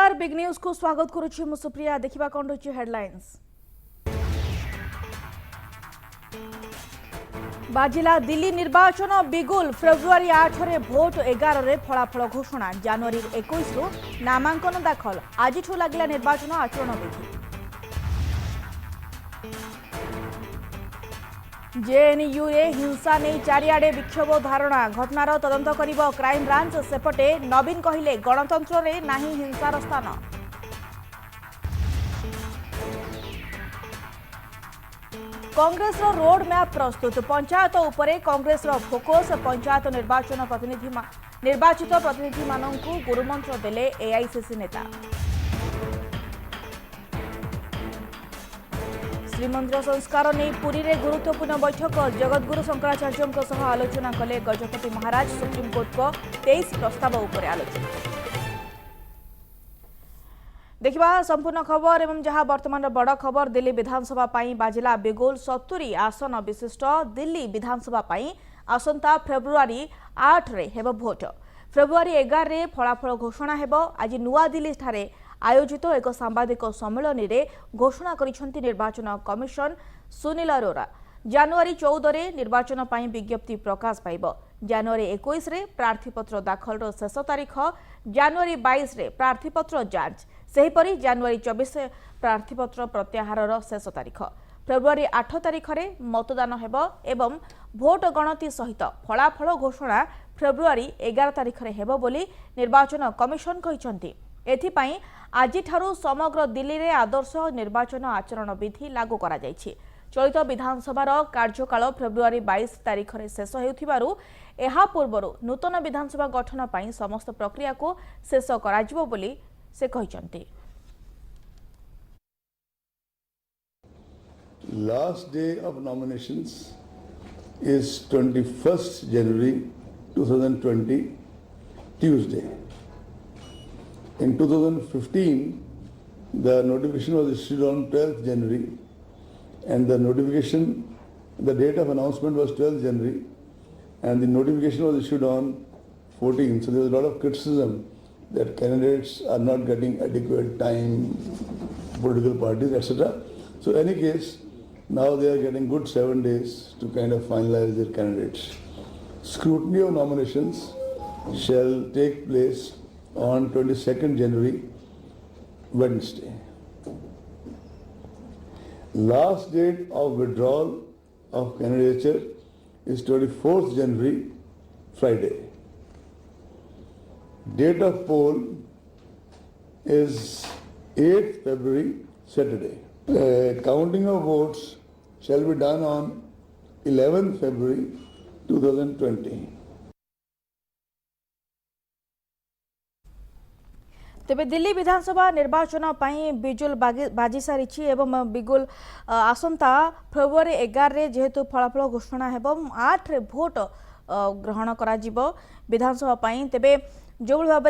नमस्कार big news को स्वागत करुछि मु सुप्रिया। देखिबा कोन रछि हेडलाइंस। बाजिला दिल्ली निर्वाचन बिगुल फेब्रुआरी 8 रे भोट 11 रे फलाफल घोषणा। जनवरी 21 रु नामांकन दाखल। आज ठू लागला निर्वाचन आचरण विधि। जेएनयू रे हिंसा नहीं चारिआडे विक्षोभ धारणा। घटनार तदंत करिब क्राइम ब्रांच। सेपटे नवीन कहिले गणतंत्र रे नाही हिंसार स्थान। कांग्रेस रोड मैप प्रस्तुत। पंचायत उपरे कांग्रेस फोकस। पंचायत निर्वाचित प्रतिनिधि माननकु गुरुमंत्र देले एआईसीसी नेता। श्रीमंदिर संस्कार नहीं पुरी रे गुरुत्वपूर्ण बैठक। जगतगुरु शंकराचार्य आलोचना कले गजपति महाराज। सुप्रीमकोर्ट को 23 प्रस्ताव उपर आलोचना। देखिबा संपूर्ण खबर एवं जहां वर्तमान बड़ खबर। दिल्ली विधानसभा पाई बाजिला बिगुल। 70 आसन विशिष्ट दिल्ली विधानसभा पाई आसंता फेब्रुआरी 8 रे हेबो भोट। फेब्रुआरी 11 रे फलाफल घोषणा हेबो। आज नुआ दिल्ली ठारे आयोजित एक सांबादिक सम्मेलन रे घोषणा करिसेंती निर्वाचन कमिशन सुनील अरोरा। जनवरी 14 रे निर्वाचन पाई विज्ञप्ति प्रकाश पाइबो। जनवरी 21 रे प्रार्थीपत्र दाखल रो शेष तारीख। जनवरी 22 रे प्रार्थीपत्र जांच। सेहीपरि जनवरी 24 रे प्रार्थीपत्र प्रत्याहार रो शेष तारीख। फेब्रुआरी 8 तारीख रे मतदान हेबो एवं भोट गणति सहित फलाफल घोषणा फेब्रुआरी 11 तारीख रे हेबो बोली निर्वाचन कमिशन कहिसंती। एथिपाई आजि ठारू समग्र दिल्ली रे आदर्श निर्वाचन आचरण विधि लागू करा जायछि। चलित विधानसभार कार्यकाल फेब्रुआरी 22 तारीख रे शेष हेउथिबारु एहा पूर्वरु नूतन विधानसभा गठन पाई समस्त प्रक्रिया को शेष कराजिबो बोली से कहिसंती। Last day of nominations is 21st January 2020, Tuesday. In 2015, the notification was issued on 12th January, and the date of announcement was 12th January, and the notification was issued on 14th. So there was a lot of criticism that candidates are not getting adequate time, political parties, etc. So in any case, now they are getting good 7 days to kind of finalize their candidates. Scrutiny of nominations shall take place on 22nd January, Wednesday. Last date of withdrawal of candidature is 24th January, Friday. Date of poll is 8th February, Saturday. Counting of votes shall be done on 11th February 2020. तेबे दिल्ली विधानसभा निर्वाचन पाई बिजुल बाजी सारी एवं बिगुल आसंता February 11 रे जेहेतु फलाफल घोषणा हेबम 8 रे भोट ग्रहण करा जिवो विधानसभा पाई। तेबे जो भाव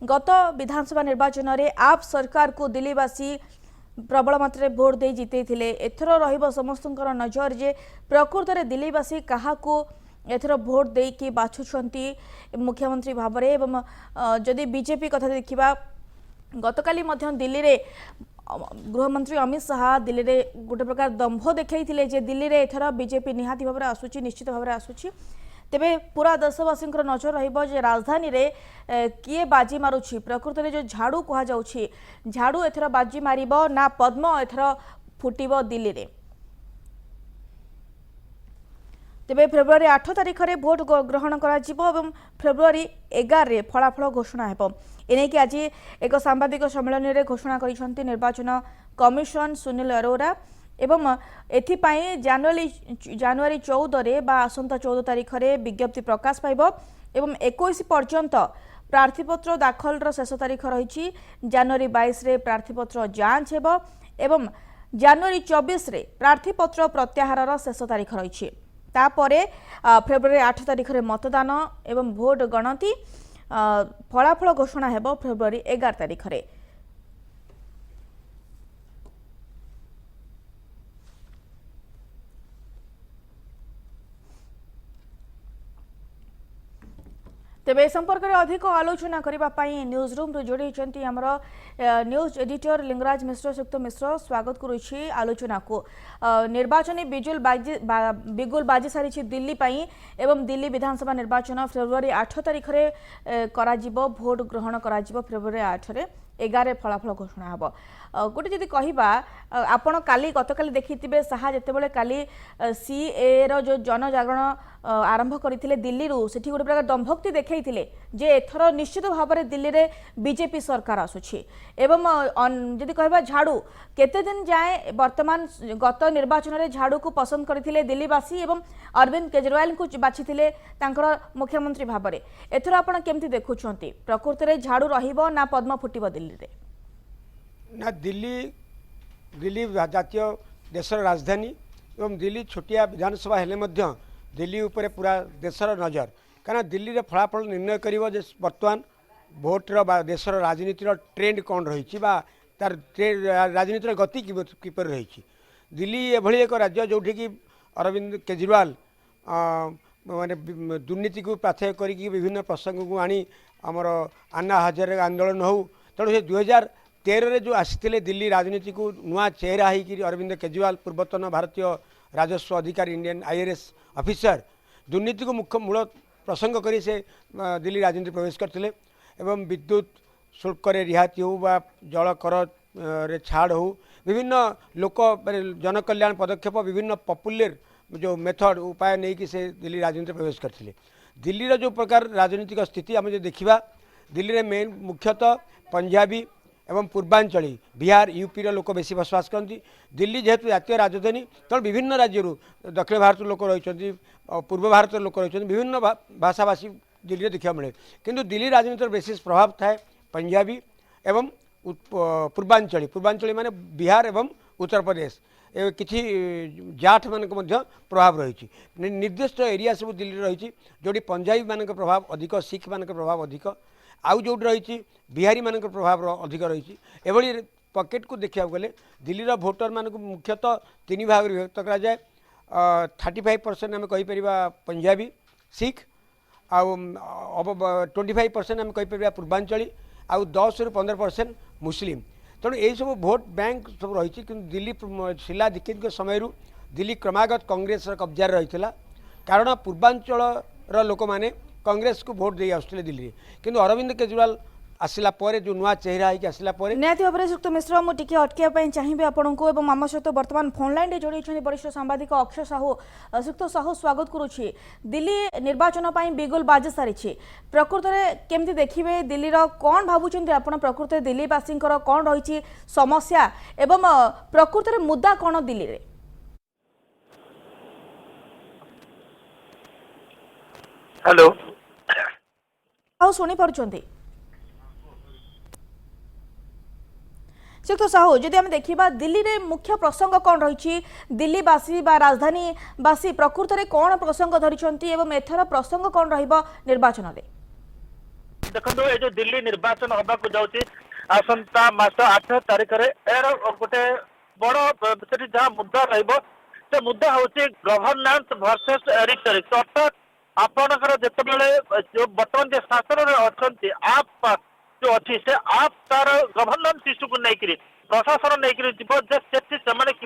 गत विधानसभा निर्वाचन रे आप सरकार को दिल्लीवासी प्रबल मात्रा भोट दे जीते थिले। एथरो रहिबो समस्तंकर नजर जे प्रकृत रे दिल्लीवासी काहा को एथरो भोट दे कि बाछुछंती मुख्यमंत्री भाबरे। एवं जदि बीजेपी कथा देखिबा गतकाली मध्य दिल्ली रे गृहमंत्री अमित शाह दिल्ली रे गोटे प्रकार दंभ देखैथिले जे दिल्ली रे एथरो बीजेपी निहाती भाबरे आसुची, निश्चित भाबरे आसुची। तेबे पूरा देशवासी नजर रहिबो जे राजधानी रे किए बाजी मारुछि। प्रकृत रे जो झाड़ू कहा जाउछि, झाड़ू एथरो बाजी मारिबो ना पद्म एथरो फुटिबो दिल्ली रे। तेबे फेब्रुआरी 8 तारीख रे भोट ग्रहण करा जिवो एवं फेब्रुआरी 11 रे फलाफल घोषणा हेबो। एने कि आज एक सांबादिक सम्मेलन रे घोषणा करिसंती निर्वाचन कमिशन सुनील अरोरा। एवं एथिपाई जनवरी 14 रे बा आसंता 14 तारीख रे विज्ञप्ति प्रकाश पाइबो एवं 21 पर्यंत प्रार्थीपत्र दाखल रो शेष तारीख रहिछि। जनवरी 22 रे प्रार्थीपत्र जांच हेबो एवं जनवरी 24 रे प्रार्थीपत्र प्रत्याहार रो शेष तारीख रहिछि। तापरे फेब्रुआरी 8 तारीख रे मतदान एवं भोट गणति फलाफल घोषणा हेबो फेब्रुआरी 11 तारीख रे। तेबे संपर्क में अधिक आलोचना करने न्यूज रूम रू जोड़ी आमर न्यूज एडिटर लिंगराज मिश्र सुक्त मिश्र स्वागत करुच्ची आलोचना को निर्वाचन बिगुल बाजी सारी दिल्ली पाई एवं दिल्ली विधानसभा निर्वाचन फेब्रुआरी 8 तारिख में भोट ग्रहण कर फेब्रुआरी 8 रे 11 फलाफल घोषणा हम गोटे जदि कहवा आपण काली गतकाली देखिथिबे साहा जेतेबेले काली सीए रो जो जनजागरण आरंभ करथिले दिल्ली रू सेठी गोटे प्रकार दंभक्ति देखैथिले जे एथरो निश्चित भाव में दिल्ली रे बीजेपी सरकार आसुछि एवं जदि कहवा झाड़ू केते दिन जाए वर्तमान गत निर्वाचन रे झाड़ू को पसंद करथिले दिल्लीवासी एवं अरविंद केजरीवाल को बाछिथिले तांकर मुख्यमंत्री भाव में एथरो आपण केमति देखुछंती प्रकृति रे झाड़ू रहिबो ना पद्म फुटिबो दिल्ली रे ना दिल्ली जातीय देशर राजधानी एवं दिल्ली छोटिया विधानसभा हेले मध्य दिल्ली उपर पूरा देशर नजर कारण दिल्ली रे फलाफल निर्णय करिवो जे वर्तमान भोटर देशर राजनीतिर ट्रेंड कौन रही तार राजनीतिर गति किपर रही दिल्ली एभली एक राज्य जोठी कि अरविंद केजरीवाल माने दुर्नीति को प्राथमिक करी विभिन्न प्रसंग को आनी आमर अन्ना हजारे आंदोलन हो तेणु से 2013 जो आसी दिल्ली राजनीति को नुआ चेहरा होकर अरविंद केजरीवाल पूर्वतन भारतीय राजस्व अधिकारी इंडियन IRS ऑफिसर दुर्नीति को मुख्य मूल प्रसंग करी से दिल्ली राजनीति प्रवेश करते एवं विद्युत शुल्क रिहाती हो बा जल कर रे छाड़ हो विभिन्न लोक जनकल्याण पदक्षेप विभिन्न पॉपुलर जो मेथड उपाय नहीं कि से दिल्ली राजनीति प्रवेश करते दिल्ली जो प्रकार राजनीतिक स्थिति आम जो देखा दिल्ली रे मेन मुख्यतः पंजाबी एवं पूर्वांचली बिहार यूपी लोक बेसी बसवास करती दिल्ली जेहेतु जातीय राजधानी तेणु विभिन्न राज्य दक्षिण भारत लोक रही पूर्व भारत लोक रही विभिन्न भाषाभाषी दिल्ली देखा मिले किंतु दिल्ली राजनीतिर बेसी प्रभाव थाए पंजाबी एवं पूर्वांचली माने बिहार एवं उत्तर प्रदेश किसी जाट मान प्रभाव रही निर्दिष्ट एरिया सब दिल्ली रही जोटी पंजाबी मान प्रभाव अधिक सिख मान प्रभाव अधिक आउ जो रही बिहारी मान प्रभाव अधिक रही एभली पकेट को देखा गले दिल्ली भोटर मान मुख्यतः 3 भाग विभक्त कराए 35% आम कहीपर पंजाबी सिख आउ 25% आम कहीपर पूर्वांचली आउ 10 ରୁ 15% मुस्लिम तेणु यही सब भोट बैंक सब रही दिल्ली शीला दीक्षित समय दिल्ली क्रमागत कांग्रेस कब्जा रही कारण पूर्वांचल लोक मैंने कांग्रेस को भोट दे आसुले दिल्ली किंतु अरविंद केजरीवाल आसला परे जो नुआ चेहरा है आसला परे निहाती भाव में सुक्त मिश्र मुझे टिके अटकिया चाहिए आपन को एवं आम सहित वर्तमान फोन लाइन जोड़ी वरिष्ठ सांबादिक अक्षय साहू सुक्त साहू स्वागत करुच्ची दिल्ली निर्वाचन बिगुल बाजी सारी प्रकृत में केमती देखिए दिल्ली कौन भावुं आप प्रकृत दिल्लीवासी कौन रही समस्या एवं प्रकृत में मुद्दा कौन दिल्ली रे हेलो शुणी पार्टी साहू जदि आम देखा दिल्ली रे मुख्य प्रसंग कौन रही दिल्लीवासी राजधानीवासी प्रकृत में कौन प्रसंग धरी एथर प्रसंग कौन निर्वाचन में देखो ये जो दिल्ली निर्वाचन हवा जाऊँगी आसंता मास 8 तारिख गोटे बड़ जहाँ मुद्दा रे मुद्दा हूँ गवर्नांस वर्सेस रिटोरिक्स अर्थात आपणकर जितेबाला जो बर्तमान जो शासन में अच्छा आप जो अच्छी से आप तार गवर्नेंस इश्यू को लेकर प्रशासन नहीं कि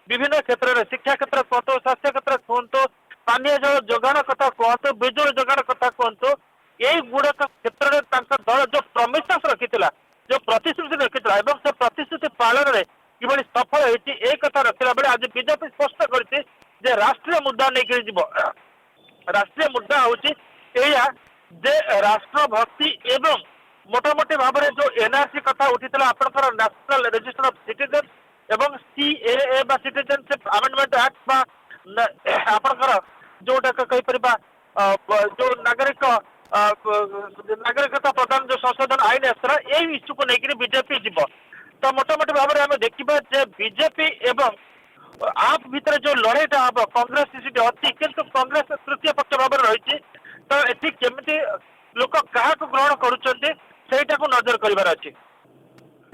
विभिन्न क्षेत्र में शिक्षा क्षेत्र कहतु स्वास्थ्य क्षेत्र कहतु पानीय जल जोगाण कथा कहतु बिजुली जोगाण कथा कहतु यही गुड़ाक क्षेत्र में दल जो प्रमिशंस रखी जो प्रतिश्रुति रखी से प्रतिश्रुति पालन में कि सफल होती कथा रखला बेले आज बीजेपी स्पष्ट कर राष्ट्रीय मुद्दा नहीं राष्ट्रीय मुद्दा हूँ जे राष्ट्रभक्ति एवं मोटामोटी भाव में जो एनआरसी कथा उठी आपंकर नेशनल रजिस्टर ऑफ सिटीजन एवं CAA बा सिटीजनशिप अमेंडमेंट एक्ट आपंकर जोटा कहीपर जो नागरिकता प्रदान जो संशोधन आईन आसला यही इश्यू को लेकर बीजेपी जीव तो मोटामोटी भाव में आम देखा बीजेपी एवं आप भीतर जो लड़ाईटा हम कांग्रेस सीट अच्छी किंतु कांग्रेस तृतीय पक्ष भाव रही तो ये केमी लोक क्या ग्रहण करुँचा को नजर करार अच्छी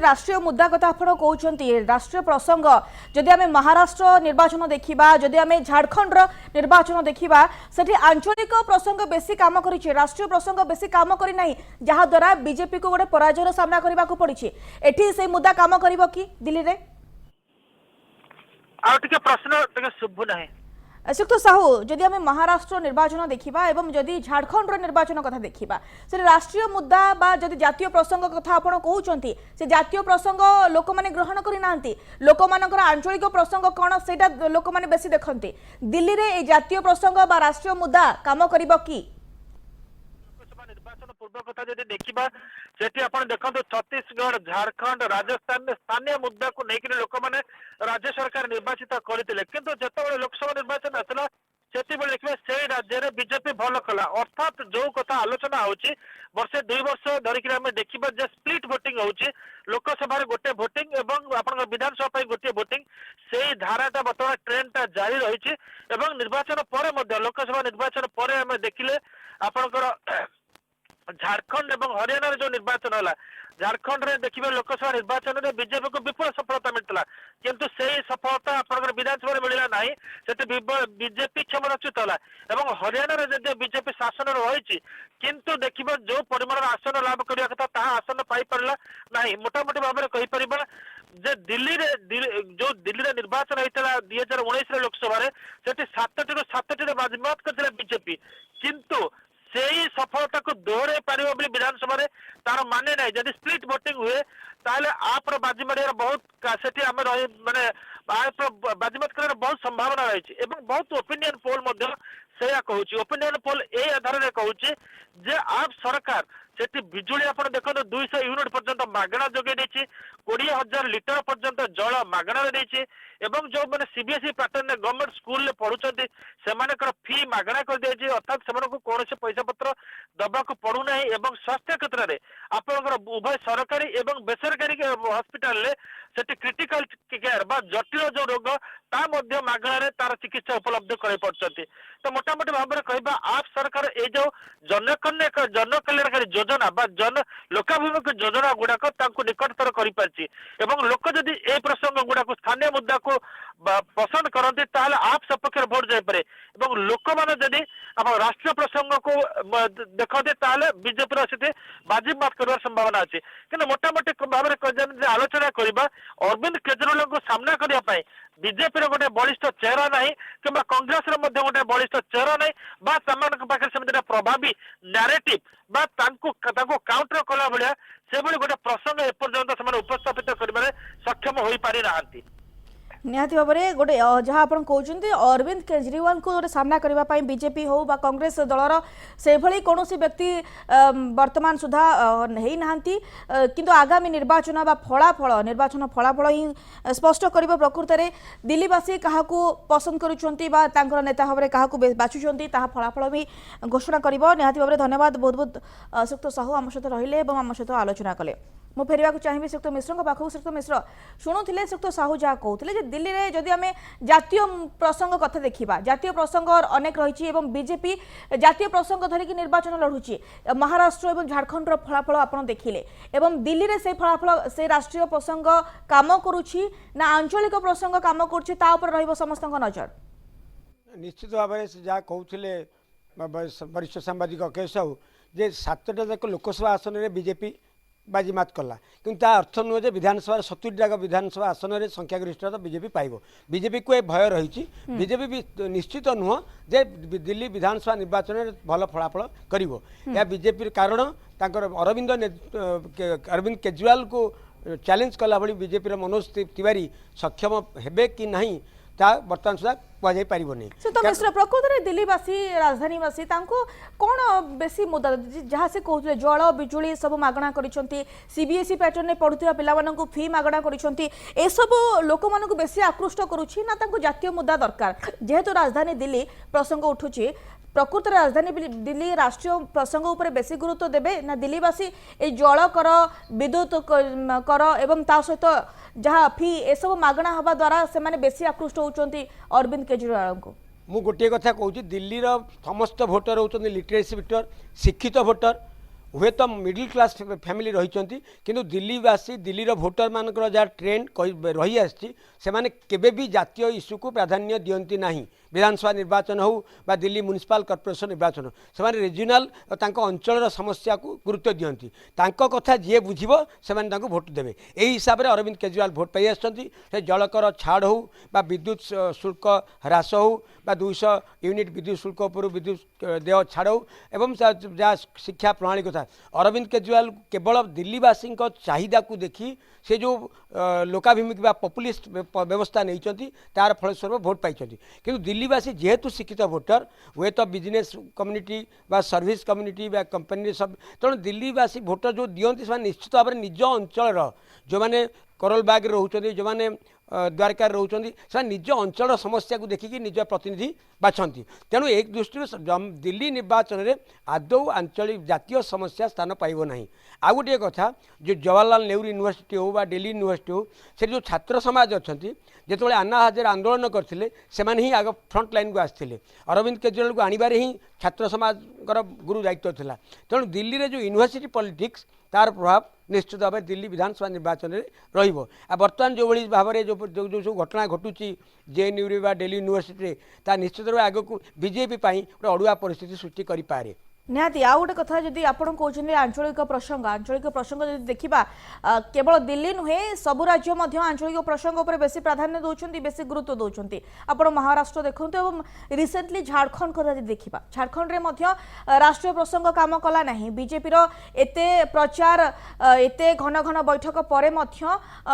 राष्ट्रीय मुद्दा कथा आपण कहते राष्ट्रीय प्रसंग जदि आम महाराष्ट्र निर्वाचन देखा जदि आम झारखंड निर्वाचन देखा से आंचलिक प्रसंग बेसी काम करी राष्ट्रीय प्रसंग बेसी काम करना जहाद्वारा बीजेपी को गोटे पराजयर सामना करने को पड़ी एटी से मुद्दा काम कर कि दिल्ली में प्रश्न शुभु ना श्रीयुक्त साहू जदि आम महाराष्ट्र निर्वाचन देखा एवं जदि झारखंड निर्वाचन कथा देखा से राष्ट्रीय मुद्दा बा जदि जातीय प्रसंग कथा आपण कहते से जातीय प्रसंग लोक मैंने ग्रहण करना लोक मानकर आंचलिक प्रसंग कौन से लोक मैंने बेसी देखते दिल्ली में जातीय प्रसंग बा राष्ट्रीय मुद्दा काम कर कि निर्वाचन पूर्व कथा जब देखा सेठी आप देखो छत्तीसगढ़ झारखंड राजस्थान में स्थानीय मुद्दा को लेकर लोक मैंने राज्य सरकार निर्वाचित करते किंतु जिते लोकसभा निर्वाचन आसला से देखिए से राज्य में बीजेपी भल कला अर्थात जो कथा आलोचना होची वर्षे 2 वर्ष धरिक आम देखा जे स्प्लिट भोटिंग होची लोकसभा गोटे भोटिंग एवं आप विधानसभा गोटे भोटिंग से धाराटा बर्तमान ट्रेंडटा जारी रही निर्वाचन पर लोकसभा निर्वाचन पर आम देखिले आपणकर झारखंड एवं हरियाणा जो निर्वाचन है झारखंड रे देखिए लोकसभा निर्वाचन में बीजेपी को विपुल सफलता मिलता किंतु से सफलता आप विधानसभा मिलला ना से बीजेपी क्षमताच्युत है हरियाणा रे जब बीजेपी शासन रही किंतु देखिए जो परिमाण आसन लाभ करने कथा आसन पाई पारा ना मोटामोटी भाव में कहीपर जे दिल्ली रे जो दिल्ली रे निर्वाचन होता 2019 लोकसभा से 7टी बाजीमात करते बीजेपी किंतु से ही सफलता को दोहरे पार विधानसभा तार माने ना जब स्प्लिट भोटिंग हुए ताले आप बाजी मार बहुत से माने बाजीमत कर बहुत संभावना रही बहुत ओपिनियन पोल से कहूँ ओपिनियन पोल ए आधार में कहूँ जे आप सरकार से बिजुली आप देखो 200 यूनिट पर्यंत मागणा जोगे 20,000 लिटर पर्यंत जल मागणा जो मैंने सीबीएसई पैटर्न गवर्नमेंट स्कूल में पढ़ुंट से फी मागणा कर दिया अर्थात से कौन पैसा पत्र दबा पड़ूना स्वास्थ्य क्षेत्र में आप उभय सरकारी और बेसरकारी हॉस्पिटल से क्रिटिकल केयर जटिल जो रोग ता मागणार तार चिकित्सा उपलब्ध कर तो मोटामोटी भाव में कहवा आप सरकार ये जो जनकल्याणकारी योजना जन लोकाभिमुखी योजना गुड़ाक निकटतर कर लोक जदि ए प्रसंग गुड़ाक स्थानीय मुद्दा को पसंद करते आप सपक्ष भोट जापे लोक मैंने जदि राष्ट्रीय प्रसंग को देखते बीजेपी स्थिति बाजीमात कर संभावना अच्छी कि मोटामोटी भाव में आलोचना करवा अरविंद केजरीवाल को सामना करने बीजेपी गोटे बलिष्ठ चेहरा ना कि कांग्रेस गोटे बलिष्ठ चेहरा ना पाखे से प्रभावी नारेटिव काउंटर कला भाया से गोटे प्रसंग एपर्यंत उपस्थापित कर सक्षम हो पारि नाहांती निहाती भाव में गोटे जहाँ आप कहते अरविंद केजरीवाल को गोटे सामना करने बीजेपी हो बा कांग्रेस दलर से भली कौन व्यक्ति वर्तमान सुधा है ना किंतु आगामी निर्वाचन बा फलाफल निर्वाचन फलाफल ही स्पष्ट कर प्रकृत में दिल्लीवासी क्या पसंद कर नेता भाव में क्या बाछुंट फलाफल भी घोषणा कर निहाती भाव में धन्यवाद बहुत बहुत श्रीयुक्त साहू आम सहित रहिले आम सहित आलोचना कले मु फेरवा चाहिए श्रीयुक्त मिश्र पाखक श्रीयुक्त मिश्र शुणुले श्रीयुक्त साहू जहाँ कहते दिल्ली में जदि आम जातीय प्रसंग कथा देखा जातीय प्रसंग अनेक रही बीजेपी जातीय प्रसंग धरिकी निर्वाचन लड़ुची महाराष्ट्र और झारखंड फलाफल आप देखिले एवं दिल्ली में से फलाफल से राष्ट्रीय प्रसंग काम करुच्ची ना आंचलिक प्रसंग काम कर समस्त नजर निश्चित भाव में जहाँ कहते वरिष्ठ सांबादिक अकेश साहू जे 7टा जाक लोकसभा आसन में बीजेपी बाजीमात कला किंतु अर्थ नुहे जे विधानसभा 70 टाक विधानसभा आसन में संख्यागरिष्ठता बीजेपी पाइब बीजेपी को भय रही बीजेपी भी निश्चित नुह जे दिल्ली विधानसभा निर्वाचन में भल फलाफल करिवो या बीजेपी कारण अरविंद केजरीवाल को चैलेंज कला भली बीजेपी मनोज तिवारी सक्षम हेबे कि नहीं बर्तमान सुधा कह पारनी तो मिश्र प्रकृत में दिल्लीवासी राजधानीवासी कौन बेसी मुद्दा जहाँ से कहते जल बिजुली सब मागणा कर सीबीएसई पैटर्न में पढ़ुवा पिला फी मागणा करसबू लोक मान बेसी आकृष्ट करुच्ची ना जातीय मुद्दा दरकार जेहेतु राजधानी दिल्ली प्रसंग उठुची प्रकृत राजधानी दिल्ली राष्ट्रीय प्रसंग उपर बेसी गुरुत्व देवे ना दिल्लीवासी ए जल कर विद्युत कर एवं ता सहित जहाँ फी ए सब मागणा हवा द्वारा से माने बेसी आकृष्ट होउचंती अरविंद केजरीवाल को मु गोटे कथा कहूँ दिल्ली समस्त भोटर होती लिटरेसी भोटर शिक्षित भोटर हुए तो मिडिल क्लास फैमिली रही किंतु दिल्लीवासी दिल्लीर भोटर मानकर जहाँ ट्रेंड रही आसी केबे भी जातीय इश्यू को प्राधान्य दियंती नहीं विधानसभा निर्वाचन हो बा दिल्ली म्युनिसिपल कॉर्पोरेशन निर्वाचन हो से रिजनल अंचल समस्या को गुरुत्व दियंती कथा जी बुझब से भोट देवे यही हिसाब से अरविंद केजरीवाल भोट पाई आसे जलकर छाड़ हो बा विद्युत शुल्क ह्रास हो बा 200 यूनिट विद्युत शुल्क उपर विद्युत देय छाड़ हो एवं जहाँ शिक्षा प्रणाली कथा अरविंद केजरीवाल केवल दिल्लीवासी चाहिदा को देखी से जो लोकाभिमुखी पॉपुलिस्ट व्यवस्था नहीं तार फलस्वरूप भोट पाई किंतु दिल्लीवासी जेहेतु शिक्षित भोटर हुए तो बिजनेस कम्युनिटी बा सर्विस कम्युनिटी बा कंपनी सब तेणु दिल्लीवासी भोटर जो दियंती से निश्चित भाव में निज अंचल जो मैंने करोलबाग रोचे जो मैंने द्वारका रोचे से निज अंचल समस्या को देखिकी निज प्रतिनिधि बाछंती तेणु एक दृष्टि दिल्ली निर्वाचन में आदौ आंचलिक जातीय समस्या स्थान पाइब ना आ गोटे कथा जो जवाहरलाल नेहरू यूनिवर्सिटी हो बा दिल्ली यूनिवर्सिटी हो से जो छात्र समाज अच्छा जिते अन्ना हजारे आंदोलन करते से आग फ्रंट लाइन को आसते अरविंद केजरीवाल को आणबार ही छात्र समाज गुरु दायित्व था तेणु दिल्ली में जो यूनिवर्सिटी पॉलिटिक्स तार प्रभाव निश्चित भाव दिल्ली विधानसभा निर्वाचन में बर्तमान जो भाव में जो सब घटना घटुची जेएनयू बा दिल्ली यूनिवर्सिटी निश्चित भाव आग को बीजेपी गोटे अड़ुआ परिस्थिति सृष्टि करें निहाती आउ गोटे कथा जदि आपण कहते आंचलिक प्रसंग जदि देखा केवल दिल्ली नुहे सबु राज्य आंचलिक प्रसंग उपर बेसी प्राधान्य दौरान बेसी गुरुत्व दौरान आपण महाराष्ट्र देखते एवं रिसेंटली झारखंड कथा देखा झारखंड में राष्ट्रीय प्रसंग काम कला ना बीजेपी एते प्रचार एते घन घन बैठक पर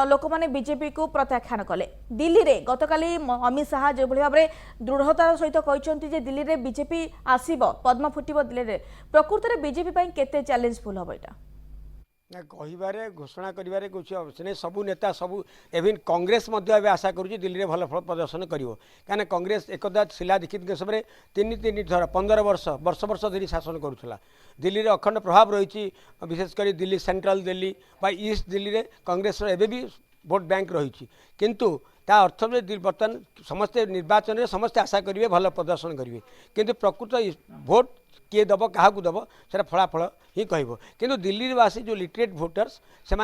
लोक मैंने बीजेपी को प्रत्याख्यान कले दिल्ली में गतकाली अमित शाह जो भाव में दृढ़तार सहित कहते दिल्ली में बीजेपी आसब पद्म फुटब दिल्ली में प्रकृत में बीजेपी केते चैलेंजफुल हम यहाँ कहबारे घोषणा करें कुछ सबू नेता सबू एवं कांग्रेस आशा करुँच दिल्ली में भल फल प्रदर्शन कर कहीं कांग्रेस एकदा शीला दीक्षित समय तीन थर 15 वर्ष वर्ष धरी शासन करुला दिल्ली में अखंड प्रभाव रही विशेषकर दिल्ली सेंट्रल दिल्ली बा ईस्ट दिल्ली में कांग्रेस एवं भी भोट बैंक रही किंतु ता अर्थ में बर्तमान समस्ते निर्वाचन में समस्ते आशा करेंगे भल प्रदर्शन करेंगे किंतु प्रकृत भोट किए दब क्या दब से फलाफल ही कह किंतु दिल्ली वासी जो लिटरेट भोटर्स से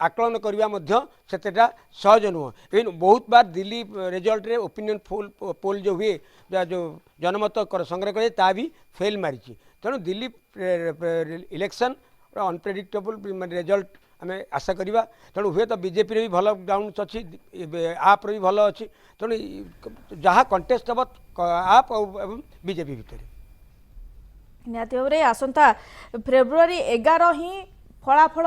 आकलन करवा सेटा सहज नुह इवन बहुत बार दिल्ली रिजल्ट रे ओपिनियन पोल जो हुए जो जनमत संग्रह करे ता भी फेल मारी तेणु दिल्ली इलेक्शन अनप्रेडिक्टेबल रिजल्ट आम आशा करवा तेणु हुए तो बीजेपी भी भल ग्राउंड अच्छी आप भी भल अच्छी तेणु जहाँ कंटेस्ट हम आप और बीजेपी भितर निहाती भाव में आसंता फेब्रुआरी 11 ही फलाफल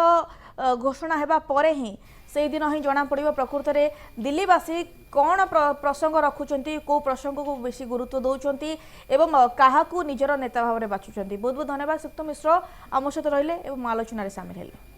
घोषणा हेबा परे ही से दिन ही जना पड़ो प्रकृत में दिल्लीवासी कौन प्रसंग रखुंट कौ प्रसंग को बेसी गुरुत्व दौरान एवं क्या निजर नेता भाव में बाछुंट बहुत बहुत धन्यवाद सुक्त मिश्र आम सहित रहिले एवं आलोचन सामिल हेले।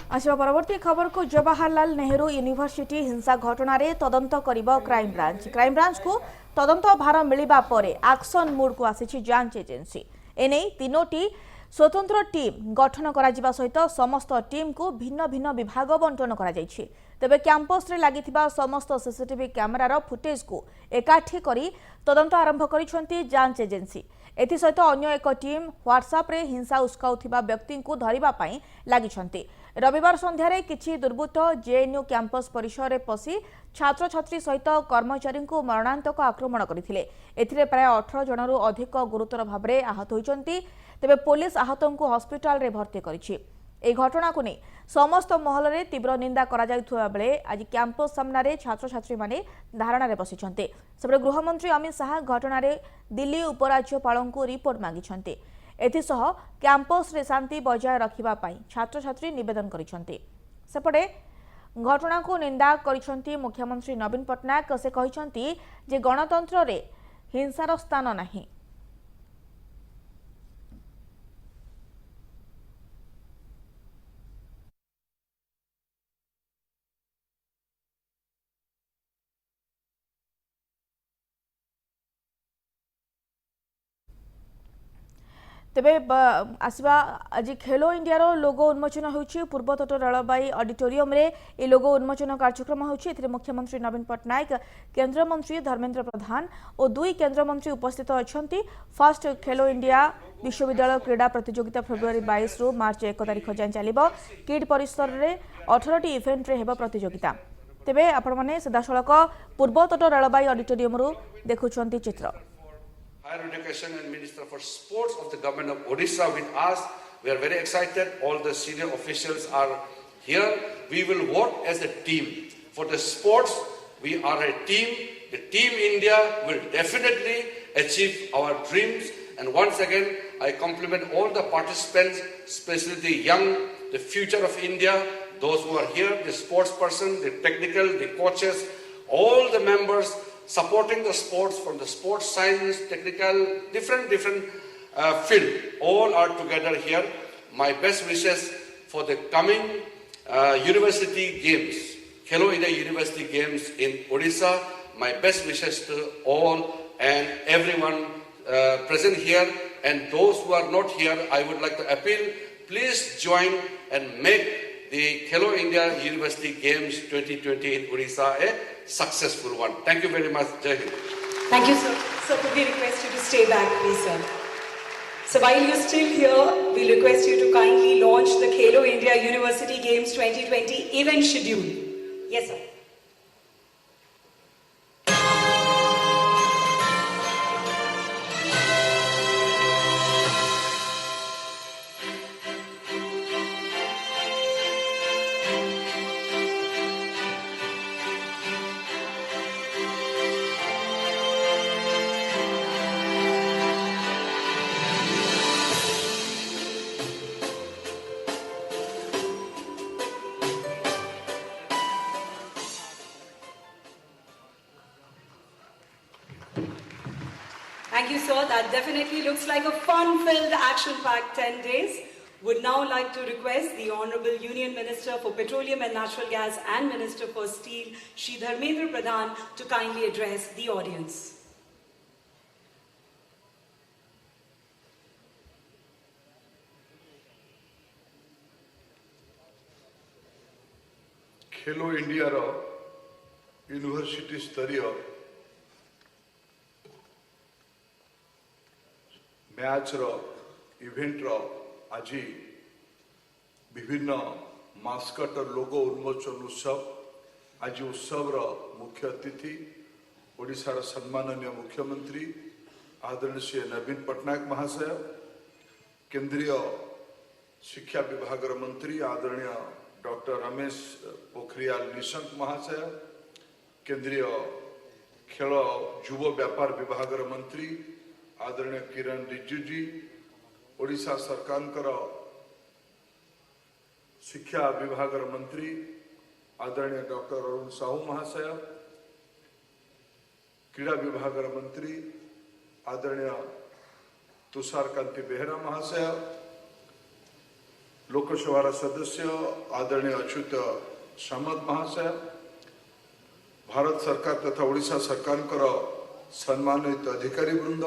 आसवा परवर्ती खबर को जवाहरलाल नेहरू यूनिवर्सिटी हिंसा घटना रे तदंत करिबो क्राइम ब्रांच को तदंत भार मिलिबा परे एक्शन मोड को आसीछि जांच एजेंसी एने तीनोटी स्वतंत्र टीम गठन करा जिबा सहित समस्त टीम को भिन्न भिन्न विभाग बंटन करा जाइछि तेबे कैंपस रे लागिथिबा समस्त सीसीटीवी कैमेरार फुटेज को एकाठी करी तदंत आरंभ करिसंती जांच एजेंसी एथिसहित अन्य एक टीम व्हाट्सएप रे हिंसा उस्काउथिबा व्यक्ति को धरिबा पई लागिसंती रविवार संध्यारे किछि दुर्बृत्त जेएनयू कैंपस परिसर में पशि छात्र छात्री सहित कर्मचारी को मरणांतक आक्रमण करथिले एथिरे प्राय 18 जनरू अधिक गुरुतर भाव में आहत होइचंती तेबे पुलिस आहतों को हॉस्पिटल रे भर्ती करिछि ए घटना को नहीं समस्त महल रे तीव्र निंदा करा जायथुवा बेले आज कैंपस सामने छात्र छात्री माने धारणा रे बसिछंते सबरे गृहमंत्री अमित शाह घटना रे दिल्ली उपराज्यपाल को रिपोर्ट मांगिछंते एथिसह कैंपस रे शांति बजाय रखिबा पई छात्र छात्री निवेदन करिछंते सेपटे घटना को निंदा करिछंती मुख्यमंत्री नवीन पटनायक से कहिछंती जे गणतंत्र रे हिंसार स्थान नाही। तेबे आसवा आज खेलो इंडिया रो लोगो उन्मोचन होउछि पूर्वतट रेलबाई ऑडिटोरियम रे ए लोगो उन्मोचन कार्यक्रम होउछि। एथिरे मुख्यमंत्री नवीन पटनायक, केंद्र मंत्री धर्मेंद्र प्रधान और 2 केंद्र मंत्री उपस्थित अछंती। फर्स्ट खेलो इंडिया विश्वविद्यालय क्रीड़ा प्रतियोगिता फेब्रुआरी 22 रु मार्च 1 तारिख जाए चलिबो। किड परिसर रे 18टी इवेंट रे हेबो प्रतियोगिता। तेबे आपण माने सदासळक पूर्वतट रेलबाई ऑडिटोरियम रु देखुछंती चित्र। Higher Education and Minister for Sports of the Government of Odisha with us. We are very excited. All the senior officials are here. We will work as a team. For the sports, we are a team. The Team India will definitely achieve our dreams. And once again, I compliment all the participants, especially the young, the future of India, those who are here, the sports person, the technical, the coaches, all the members supporting the sports from the sports science, technical, different field, all are together here. My best wishes for the coming university games, Khelo India University Games in Odisha. My best wishes to all and everyone present here, and those who are not here, I would like to appeal, please join and make the Khelo India University Games 2020 in Odisha a successful one. Thank you very much. Jai Hind. Thank you, sir. Sir, could we request you to stay back, please, sir? So while you're still here, we'll request you to kindly launch the Khelo India University Games 2020 event schedule. Yes, sir. Thank you, sir. That definitely looks like a fun-filled, action-packed 10 days. Would now like to request the Honorable Union Minister for Petroleum and Natural Gas and Minister for Steel, Shri Dharmendra Pradhan, to kindly address the audience. Khelo India row university स्तरीय match रो event रो आज विभिन्न mascot और लोगो उन्मोचन उत्सव। आज उत्सव रो मुख्य अतिथि ओडिशार सम्माननीय मुख्यमंत्री आदरणीय श्री नवीन पटनायक महाशय, केंद्रीय शिक्षा विभाग मंत्री आदरणीय डॉक्टर रमेश पोखरियाल निशंक महाशय, केंद्रीय खेल युव व्यापार विभाग मंत्री आदरणीय किरण रिजिजू, ओडिशा सरकार शिक्षा विभाग मंत्री आदरणीय डॉक्टर अरुण साहू महाशय, क्रीड़ा विभाग मंत्री आदरणीय तुषार कांति बेहरा महाशय, लोकसभा सदस्य आदरणीय अच्युत सामंत महाशय, भारत सरकार तथा ओडिशा सरकार सम्मानित अधिकारी वृंद,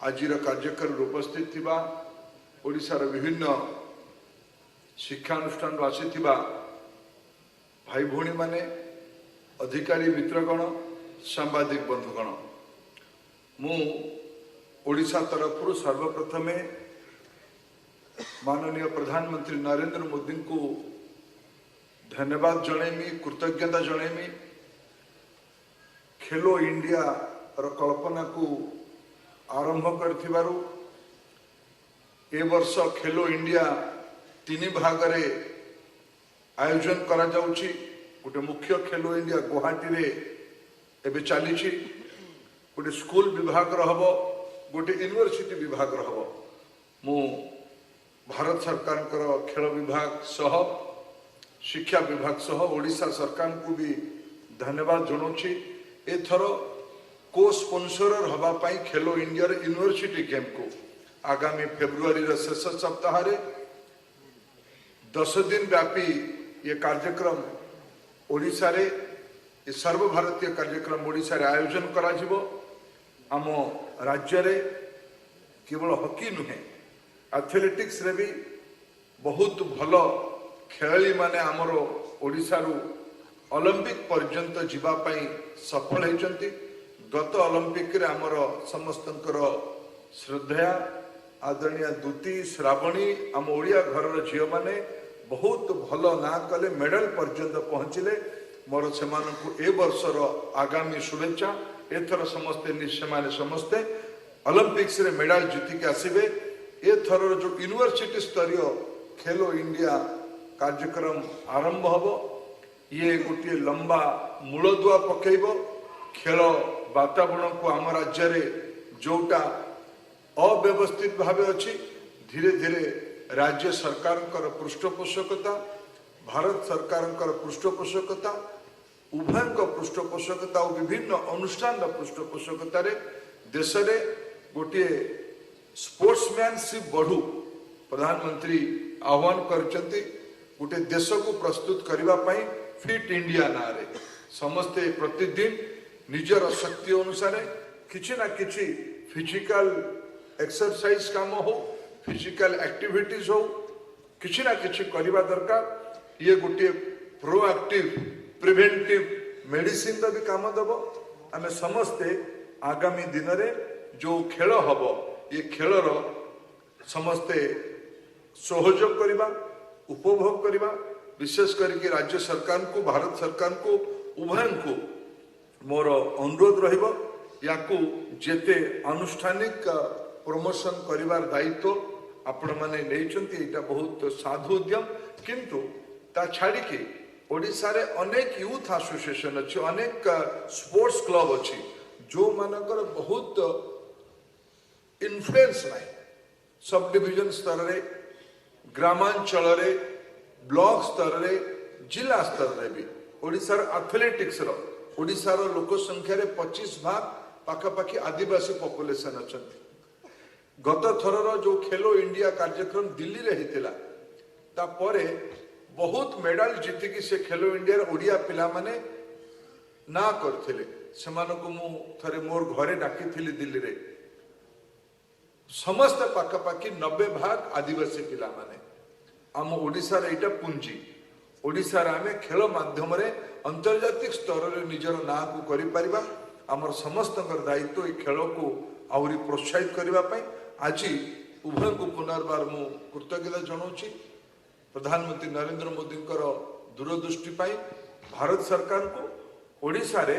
आज कार्यक्रम उपस्थित थिबा ओडिशार विभिन्न शिक्षानुष्ठान आसी भाई भौणी माने, अधिकारी मित्रगण, सांबादिक बंधुगण, मु ओडिशा तरफ सर्वप्रथमे माननीय प्रधानमंत्री नरेंद्र मोदी को धन्यवाद जनैमी, कृतज्ञता जनैमी। खेलो इंडिया रो कल्पना को आरंभ करथिबारु ए वर्ष खेलो इंडिया 3 भाग रे आयोजन करा जाउची। गोटे मुख्य खेलो इंडिया गुवाहाटी रे एबे चलीची, गोटे स्कूल विभाग रहबो, गोटे यूनिवर्सिटी विभाग रहबो। मु भारत सरकार खेल विभाग सह शिक्षा विभाग सह ओडिशा सरकार को भी धन्यवाद जनाऊँगी। एथर को स्पॉन्सर हवा पाई खेलो इंडिया यूनिवर्सिटी गेम को आगामी फेब्रुआरी शेष सप्ताह 10 दिन व्यापी ये कार्यक्रम ओडिशा रे, ये सर्वभारतीय कार्यक्रम ओडिशा रे आयोजन करा जिवो। आम राज्य रे केवल हॉकी नुहे एथलेटिक्स रे भी बहुत भल खेलाड़ी माने आमर ओडिशारू ओलंपिक पर्यंत जीवा पाई सफल होइचंती। गत ओलंपिक रे आमर समस्तंकर श्रद्धा आदरणीय दूती श्रावणी आम ओडिया घर झील माने बहुत भल ना कले मेडल पर्यंत पहुंचले। मोर से ए वर्षर आगामी शुभेच्छा। एथर समस्ते समस्ते ओलंपिक्स रे मेडल जीतिक आसबे। एथर जो यूनिवर्सिटी स्तरीय खेलो इंडिया कार्यक्रम आरंभ हब ये गोटे लंबा मूलदुआ पकेब। खेल वातावरण को आम राज्य रे जोटा अव्यवस्थित भाव अच्छी धीरे धीरे राज्य सरकार पृष्ठपोषकता भारत सरकार पृष्ठपोषकता उभय पृष्ठपोषकता और विभिन्न अनुष्ठान पृष्ठपोषकता देश रे गोटे स्पोर्ट्समैनशिप बढ़ू प्रधानमंत्री आह्वान करचंती। गोटे देश को प्रस्तुत करने फिट इंडिया ना रे समस्ते प्रतिदिन निजर शक्ति अनुसार किछि ना किछि फिजिकल एक्सरसाइज काम हो फिजिकल एक्टिविटीज हो किछि ना किछि करबा दरकार। ये गोटे प्रोएक्टिव प्रिवेंटिव मेडिसिन भी काम दब। आमे समस्ते आगामी दिन रे जो खेल हब ये खेलर समस्ते सहयोग करवा उपभोग करवा विशेष करके राज्य सरकार को भारत सरकार को उभय को मोर अनुरोध रहिबो याकू जेते अनुष्ठानिक प्रमोशन करिवार दायित्व आपण माने लेइचंती। एटा बहुत साधु उद्यम किंतु ता छाड़ी के ओडिसा रे अनेक यूथ एसोसिएशन अच्छी अनेक स्पोर्ट्स क्लब अच्छी जो मानकर बहुत इन्फ्लुएंस नाही सब डिविजन स्तर रे ग्रामांचल रे ब्लॉक स्तर रे जिला स्तर रे भी ओडिसा एथलेटिक्स रो ओडिसा रो लोक संख्या रे 25 भाग पाखापाखि आदिवासी पॉपुलेशन अछंती। गत थरर जो खेलो इंडिया कार्यक्रम दिल्ली रे हितिला ता परे बहुत मेडल जीतिकी से खेलो इंडिया ओडिया पिला माने ना करथिले। सेमानको मु थरे मोर घरे डाकी थिली दिल्ली रे समस्त पाखापाखि 90 भाग आदिवासी पिला माने आम ओडिसा रे एटा पुंजी ओडिसा रे आमे खेल माध्यम रे अंतर्जातिक स्तर रे निजर ना को करि परिबा। आमर समस्तकर दायित्व ए खेल को आउरी प्रोत्साहित करबा पई आज उभय को पुनर्बार मु कृतज्ञता जनाऊची। प्रधानमंत्री नरेंद्र मोदी दूरदृष्टि पाई भारत सरकार को ओडिशा रे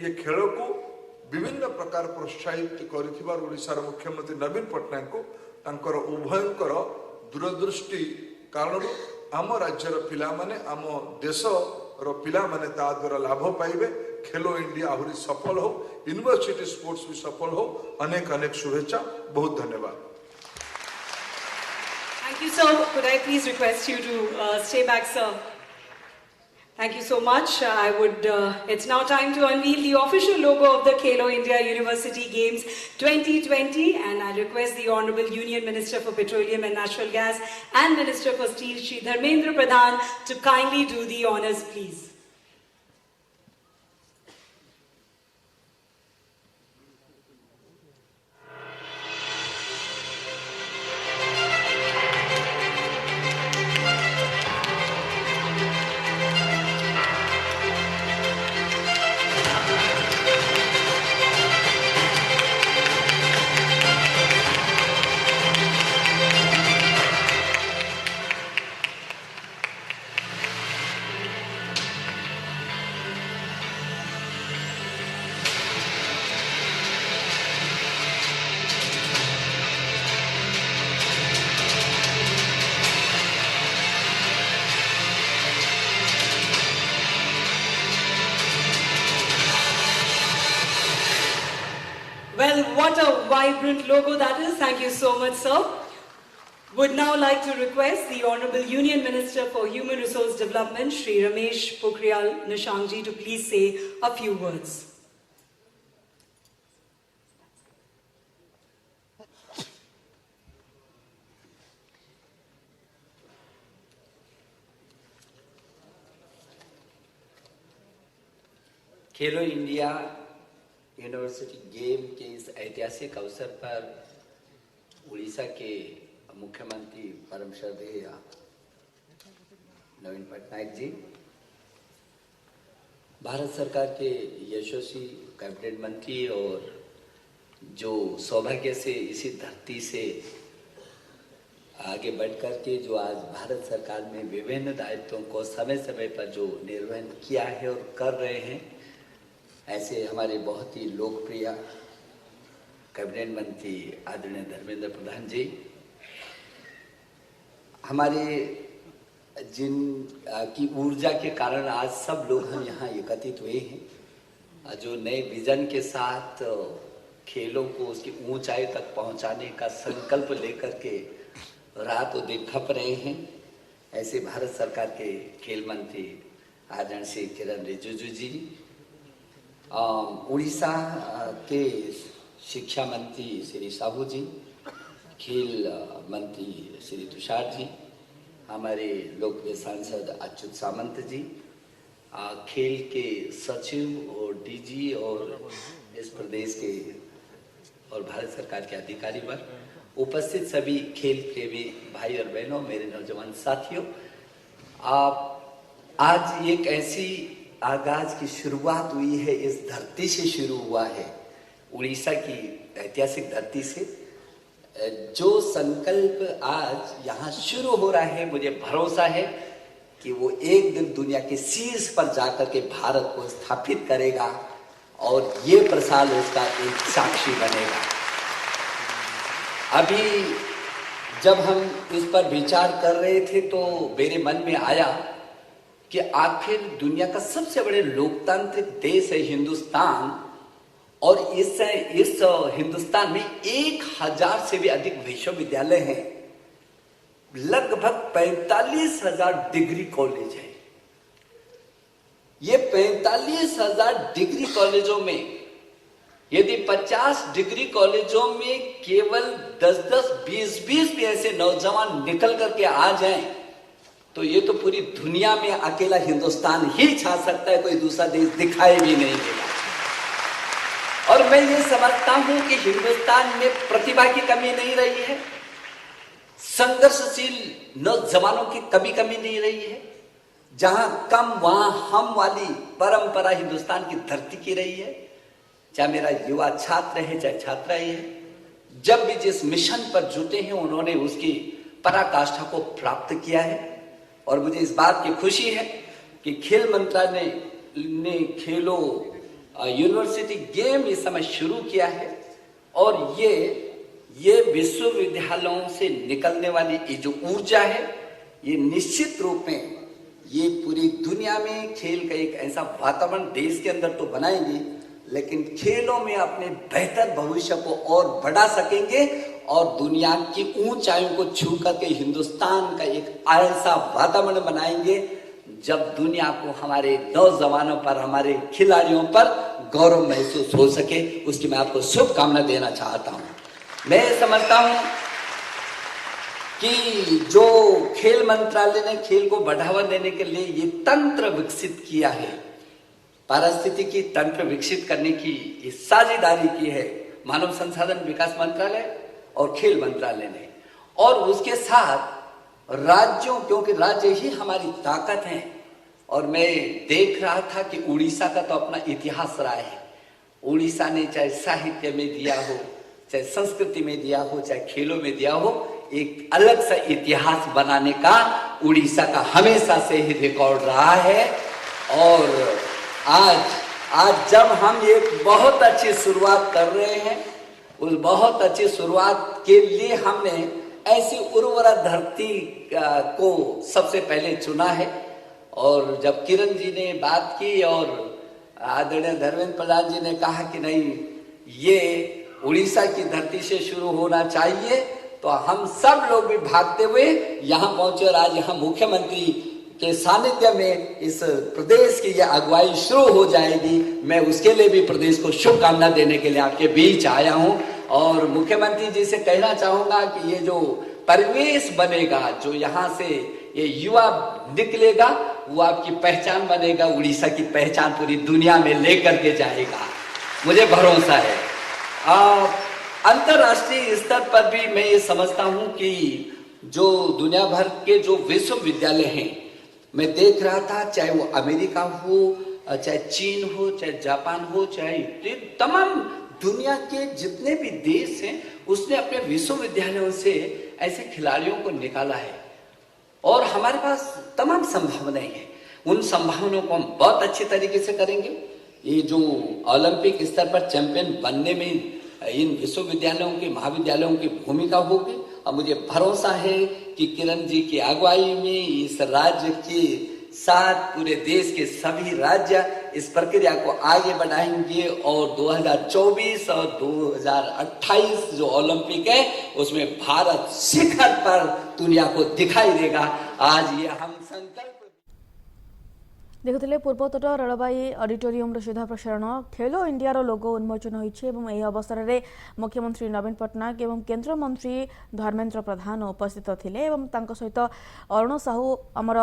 ये खेल को विभिन्न प्रकार प्रोत्साहित करिथिबार ओडिशा मुख्यमंत्री नवीन पटनायक को तांकर उभयंकर दूरदृष्टि कारण आम राज्यर पिला माने आम देश रो पिला माने ता द्वारा लाभ पाइबे। खेलो इंडिया आहुरी सफल हो यूनिवर्सिटी स्पोर्ट्स भी सफल हो। अनेक अनेक शुभेच्छा। बहुत धन्यवाद। Thank you, sir. Could I please request you to stay back, sir? Thank you so much. I would. It's now time to unveil the official logo of the Khelo India University Games 2020, and I request the Honourable Union Minister for Petroleum and Natural Gas and Minister for Steel, Shri Dharmendra Pradhan, to kindly do the honours, please. Well, what a vibrant logo that is. Thank you so much, sir. Would now like to request the Honourable Union Minister for Human Resource Development, Shri Ramesh Pokhriyal Nishank ji, to please say a few words. Khelo India university game के इस ऐतिहासिक अवसर पर उड़ीसा के मुख्यमंत्री परम श्रद्धेय नवीन पटनायक जी, भारत सरकार के यशस्वी कैबिनेट मंत्री और जो सौभाग्य से इसी धरती से आगे बढ़ कर के जो आज भारत सरकार में विभिन्न दायित्वों को समय समय पर जो निर्वहन किया है और कर रहे हैं, ऐसे हमारे बहुत ही लोकप्रिय कैबिनेट मंत्री आदरणीय धर्मेंद्र प्रधान जी, हमारे जिन की ऊर्जा के कारण आज सब लोग हम यहाँ एकत्रित हुए हैं, जो नए विजन के साथ खेलों को उसकी ऊंचाई तक पहुंचाने का संकल्प लेकर के रात दिन खप रहे हैं, ऐसे भारत सरकार के खेल मंत्री आदरणीय श्री किरण रिजिजू जी, उड़ीसा के शिक्षा मंत्री श्री साहू जी, खेल मंत्री श्री तुषार जी, हमारे लोकप्रिय सांसद अच्युत सामंत जी, खेल के सचिव और डीजी और इस प्रदेश के और भारत सरकार के अधिकारी वर्ग, उपस्थित सभी खेल प्रेमी भाई और बहनों, मेरे नौजवान साथियों, आज एक ऐसी आगाज की शुरुआत हुई है, इस धरती से शुरू हुआ है, उड़ीसा की ऐतिहासिक धरती से। जो संकल्प आज यहाँ शुरू हो रहा है, मुझे भरोसा है कि वो एक दिन दुनिया के शीर्ष पर जाकर के भारत को स्थापित करेगा और ये प्रसाद उसका एक साक्षी बनेगा। अभी जब हम इस पर विचार कर रहे थे तो मेरे मन में आया कि आखिर दुनिया का सबसे बड़े लोकतांत्रिक देश है हिंदुस्तान, और इस हिंदुस्तान में 1000 से भी अधिक विश्वविद्यालय हैं, लगभग 45,000 डिग्री कॉलेज है। ये 45,000 डिग्री कॉलेजों में यदि 50 डिग्री कॉलेजों में केवल 10-10, 20-20 भी ऐसे नौजवान निकल करके आ जाएं, तो ये तो पूरी दुनिया में अकेला हिंदुस्तान ही छा सकता है, कोई दूसरा देश दिखाई भी नहीं देगा। और मैं ये समझता हूं कि हिंदुस्तान में प्रतिभा की कमी नहीं रही है, संघर्षशील नौजवानों की कमी नहीं रही है। जहां कम वहां हम वाली परंपरा हिंदुस्तान की धरती की रही है। चाहे मेरा युवा छात्र है, चाहे छात्रा ही है, जब भी जिस मिशन पर जुटे हैं उन्होंने उसकी पराकाष्ठा को प्राप्त किया है। और मुझे इस बात की खुशी है कि खेल मंत्रालय ने खेलो यूनिवर्सिटी गेम इस समय शुरू किया है, और ये विश्वविद्यालयों से निकलने वाली ये जो ऊर्जा है, ये निश्चित रूप में ये पूरी दुनिया में खेल का एक ऐसा वातावरण देश के अंदर तो बनाएंगे, लेकिन खेलों में अपने बेहतर भविष्य को और बढ़ा सकेंगे और दुनिया की ऊंचाइयों को छू करके हिंदुस्तान का एक ऐसा वातावरण बनाएंगे जब दुनिया को हमारे नौजवानों पर, हमारे खिलाड़ियों पर गौरव महसूस हो सके। उसकी मैं आपको शुभकामना देना चाहता हूं। मैं समझता हूं कि जो खेल मंत्रालय ने खेल को बढ़ावा देने के लिए ये तंत्र विकसित किया है, पारिस्थितिकी तंत्र विकसित करने की साझेदारी की है मानव संसाधन विकास मंत्रालय और खेल मंत्रालय ने, और उसके साथ राज्यों, क्योंकि राज्य ही हमारी ताकत है। और मैं देख रहा था कि उड़ीसा का तो अपना इतिहास रहा है। उड़ीसा ने चाहे साहित्य में दिया हो, चाहे संस्कृति में दिया हो, चाहे खेलों में दिया हो, एक अलग सा इतिहास बनाने का उड़ीसा का हमेशा से ही रिकॉर्ड रहा है। और आज जब हम एक बहुत अच्छी शुरुआत कर रहे हैं, उस बहुत अच्छी शुरुआत के लिए हमने ऐसी उर्वरा धरती को सबसे पहले चुना है। और जब किरण जी ने बात की और आदरणीय धर्मेंद्र प्रधान जी ने कहा कि नहीं, ये उड़ीसा की धरती से शुरू होना चाहिए, तो हम सब लोग भी भागते हुए यहाँ पहुंचे और आज यहाँ मुख्यमंत्री के सानिध्य में इस प्रदेश की यह अगुवाई शुरू हो जाएगी। मैं उसके लिए भी प्रदेश को शुभकामना देने के लिए आपके बीच आया हूं। और मुख्यमंत्री जी से कहना चाहूंगा कि ये जो परिवेश बनेगा, जो यहाँ से ये युवा निकलेगा, वो आपकी पहचान बनेगा, उड़ीसा की पहचान पूरी दुनिया में लेकर के जाएगा, मुझे भरोसा है। अंतर्राष्ट्रीय स्तर पर भी मैं ये समझता हूं कि जो दुनिया भर के जो विश्वविद्यालय हैं, मैं देख रहा था, चाहे वो अमेरिका हो, चाहे चीन हो, चाहे जापान हो, चाहे तमाम दुनिया के जितने भी देश हैं, उसने अपने विश्वविद्यालयों से ऐसे खिलाड़ियों को निकाला है और हमारे पास तमाम संभावनाएं हैं। उन संभावनाओं को हम बहुत अच्छे तरीके से करेंगे। ये जो ओलंपिक स्तर पर चैंपियन बनने में इन विश्वविद्यालयों की, महाविद्यालयों की भूमिका होगी और मुझे भरोसा है कि किरण जी की अगुवाई में इस राज्य के साथ पूरे देश के सभी राज्य इस प्रक्रिया को आगे बढ़ाएंगे और 2024 और 2028 जो ओलंपिक है उसमें भारत शिखर पर दुनिया को दिखाई देगा। आज ये हम संकल्प देखुले पूर्वोत्तर रेलवाई ऑडिटोरियम सीधा प्रसारण खेलो इंडिया लोगो उन्मोचन होइछि एवं एही अवसर में मुख्यमंत्री नवीन पट्टनायक एवं केंद्र मंत्री धर्मेंद्र प्रधान उपस्थित थिले एवं तांको सहित अरुण साहू आमर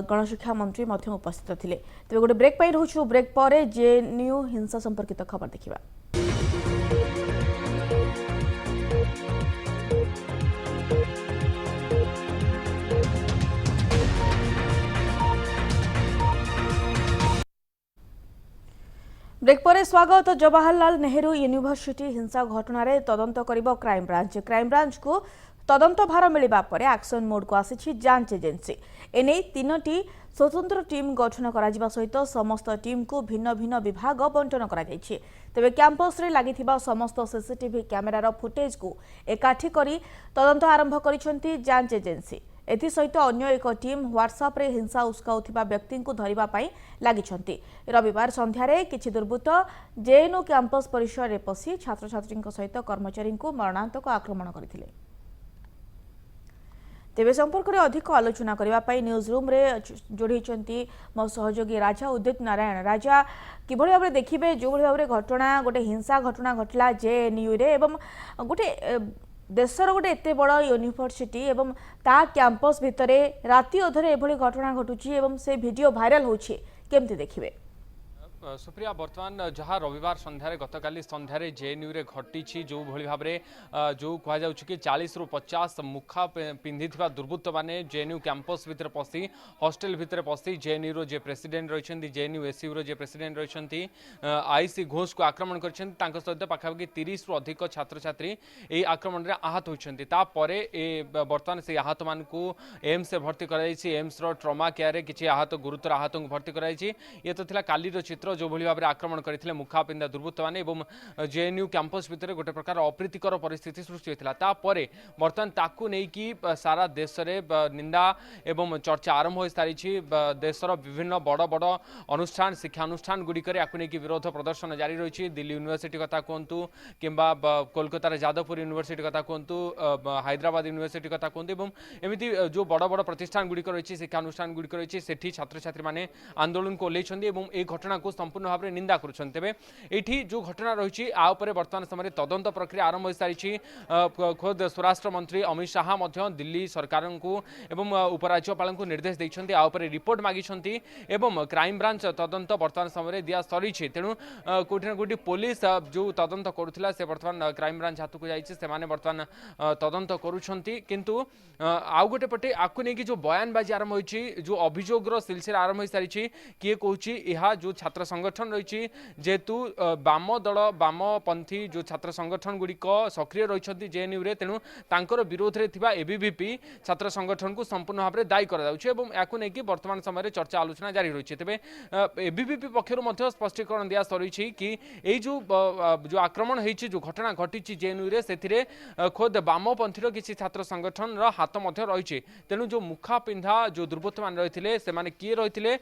गणशिक्षा मंत्री मध्य उपस्थित थिले। तेबे गोटे ब्रेक पाई रहउछु, ब्रेक पर जेएनयू हिंसा संपर्कित खबर देखिबा। ब्रेक पर स्वागत। जवाहरलाल नेहरू यूनिवर्सिटी हिंसा घटना रे तदंत करिबो क्राइम ब्रांच को तदंत भार मिलिबा परे एक्शन मोड को आसीछि जांच एजेंसी। एने 3टी स्वतंत्र टीम गठन करा सहित समस्त टीम को भिन्न भिन्न विभाग बंटन करा जायछि। तेबे कैंपस रे लागिथिबा समस्त सीसीटीवी कैमेरार फुटेज को एकाठी करी तदंत आरंभ करिसेंती जांच एजेंसी। एथि सहित अन्य एक टीम व्हाट्सएप रे हिंसा उस्काउथिबा व्यक्ति को धरिबा पई लागिछंती। रविवार संध्यारे किछि दुर्बृत्त जेएनयू कैंपस परिसर रे पसी छात्र छात्री सहित कर्मचारी को मरणांतक आक्रमण करथिले। तेबे संपर्क में अधिक आलोचना करने न्यूज रूम रे जोड़ी मो सहयोगी राजा उदित नारायण। राजा किभଳି भाव देखिए जो भाव घटना गोटे हिंसा घटना घटला जेएनयू रे एवं गोटे देशर गोटे एत बड़ यूनिवर्सिटी एवं ता कैंपस भितर राति अधरे एभली घटना घटुची एवं से वीडियो वायरल होची, केमती देखिए? सुप्रिया, बर्तमान जहाँ रविवार संध्यारे गतकाली संध्यारे जेएनयू रे घटी जो भली भाव जो कह कि 40 ରୁ 50 मुखा पिंधि दुर्बृत्त माने जेएनयू कैंपस भितर पसी हॉस्टल भितर पसी जेएनयू रो जे प्रेसिडेंट रही जेएनयू एसयू रो जे प्रेसिडेंट रही आईसी घोष को आक्रमण कर सहित पाखापाखि 30 ରୁ अधिक छात्र छात्री यही आक्रमण में आहत होती। बर्तमान से आहत मान एम्स भर्ती कर एम्स ट्रमा केयर किसी आहत गुरुतर आहत को भर्ती कर ये तो थिला कालीर चित्र जो भली भाव आक्रमण करते मुखा पिंधा दुर्बृत्त माने जेएनयू कैंपस भितर गोटे प्रकार अप्रीतिकर परिस्थिति सृष्टि होता। तापर बर्तमान ताकू नहीं कि सारा देश में निंदा एवं चर्चा आरंभ हो सारी देशर विभिन्न बड़ बड़ अनुष्ठान शिक्षा अनुष्ठान गुड़िकर या विरोध प्रदर्शन जारी रही। दिल्ली यूनिवर्सिटी कथा कहतु कि कोलकाता जादवपुर यूनिवर्सिटी कथा कहतु हैदराबाद यूनिवर्सिटी कथा कहतु एमती जो बड़ बड़ प्रतिष्ठान गुड़िक रही शिक्षा अनुष्ठान गुड़िक रही सेठी छात्र छात्री मैंने आंदोलन को ओह्लैंट घटना को संपूर्ण भाव में निंदा कर। तेज ये जो घटना रही बर्तमान समय तदंत प्रक्रिया आरंभ हो सारी। खुद स्वराष्ट्र मंत्री अमित शाह दिल्ली सरकार को एवं उपराज्यपाल को निर्देश देते रिपोर्ट मागी एवं क्राइम ब्रांच तदंत बर्तमान समय दिया सरी। तेणु कोठी ना कोठी पुलिस जो तदंत करुला से बर्तमान क्राइम ब्रांच हाथ को जाने बर्तमान तदंत करुछंती। किंतु आउ गोटे पटे आपको नहीं कि जो बयानबाजी आरंभ होती जो अभियोगर सिलसिला आरंभ हो सारी किए कहूँ जो छात्र संगठन रही जेहेतु वाम दल वामपंथी जो छात्र संगठन गुड़िक सक्रिय रही जेएनयू रे तेणु तांकर विरोध रे थिबा एबीवीपी छात्र संगठन को संपूर्ण भाव में दायी कर वर्तमान समय चर्चा आलोचना जारी रही। तेज एबीवीपी पक्षर स्पष्टीकरण दिया सरी कि यही जो आक्रमण होती जो घटना घटी जेएनयू रे से खुद वामपंथीर किसी छात्र संगठन हाथ रही। तेणु जो मुखा पिंधा जो दुर्बृत्त मान रही से किए रही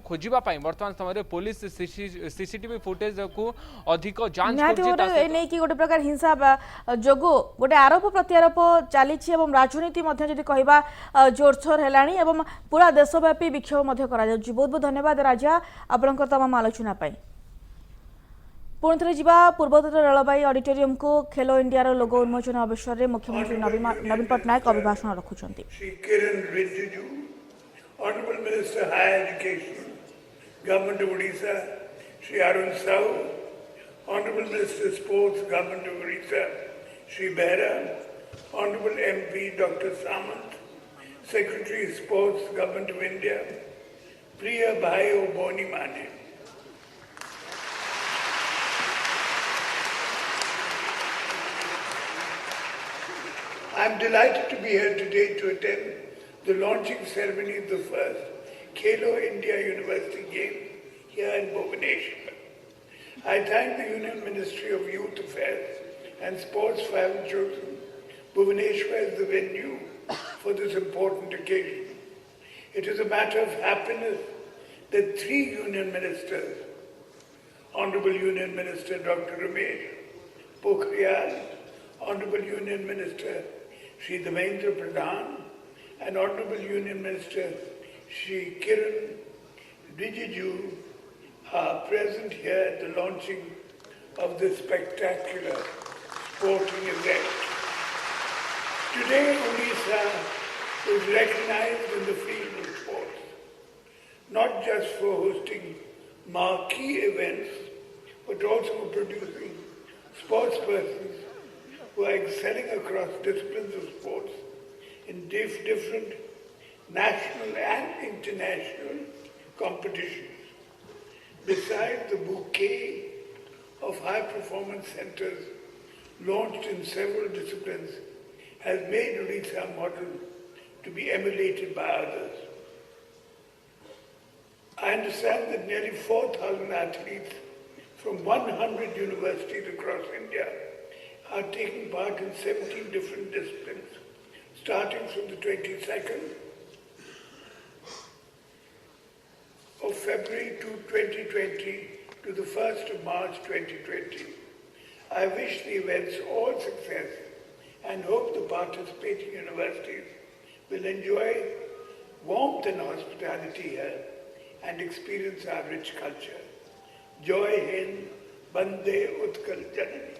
खोजापी वर्तमान समय पुलिस सीसीटीवी फुटेज को अधिक जांच गोटे प्रकार हिंसा जोगु गोटे आरोप प्रत्यारोप चली राजनीति जोरसोर है पूरा देशव्यापी विक्षोभ बहुत बहुत धन्यवाद राजा आपंकर तमाम आलोचना पाई। पुणी थे जा पूर्वोत्तर रेलवाई ऑडिटोरियम को खेलो इंडिया लोगो उन्मोचन अवसर में मुख्यमंत्री नवीन पट्टनायक अभिभाषण रखुंट। Government of Odisha, Sri Arun Sahu, Honorable Minister Sports, Government of Orissa, Shri Behra, Honorable MP Dr. Samant, Secretary Sports, Government of India, Priya Bhai Boni Mane. I am delighted to be here today to attend the launching ceremony of the first Khelo India University Games here in Bhubaneswar. I thank the Union Ministry of Youth Affairs and Sports for having chosen Bhubaneswar as the venue for this important occasion. It is a matter of happiness that 3 Union Ministers, Honorable Union Minister Dr. Ramesh Pokhriyal, Honorable Union Minister Shri Dharmendra Pradhan, and Honorable Union Minister Shri Kiran Rijiju are present here at the launching of this spectacular sporting event. Today, Odisha is recognized in the field of sports, not just for hosting marquee events, but also for producing sportspersons who are excelling across disciplines of sports in different national and international competitions. Besides, the bouquet of high-performance centers launched in several disciplines has made Odisha a model to be emulated by others. I understand that nearly 4,000 athletes from 100 universities across India are taking part in 17 different disciplines, starting from the 22nd of February 2020 to the 1st of March 2020. I wish the events all success and hope the participating universities will enjoy warmth and hospitality here and experience our rich culture. Joy Hind, Bande Utkal Janani.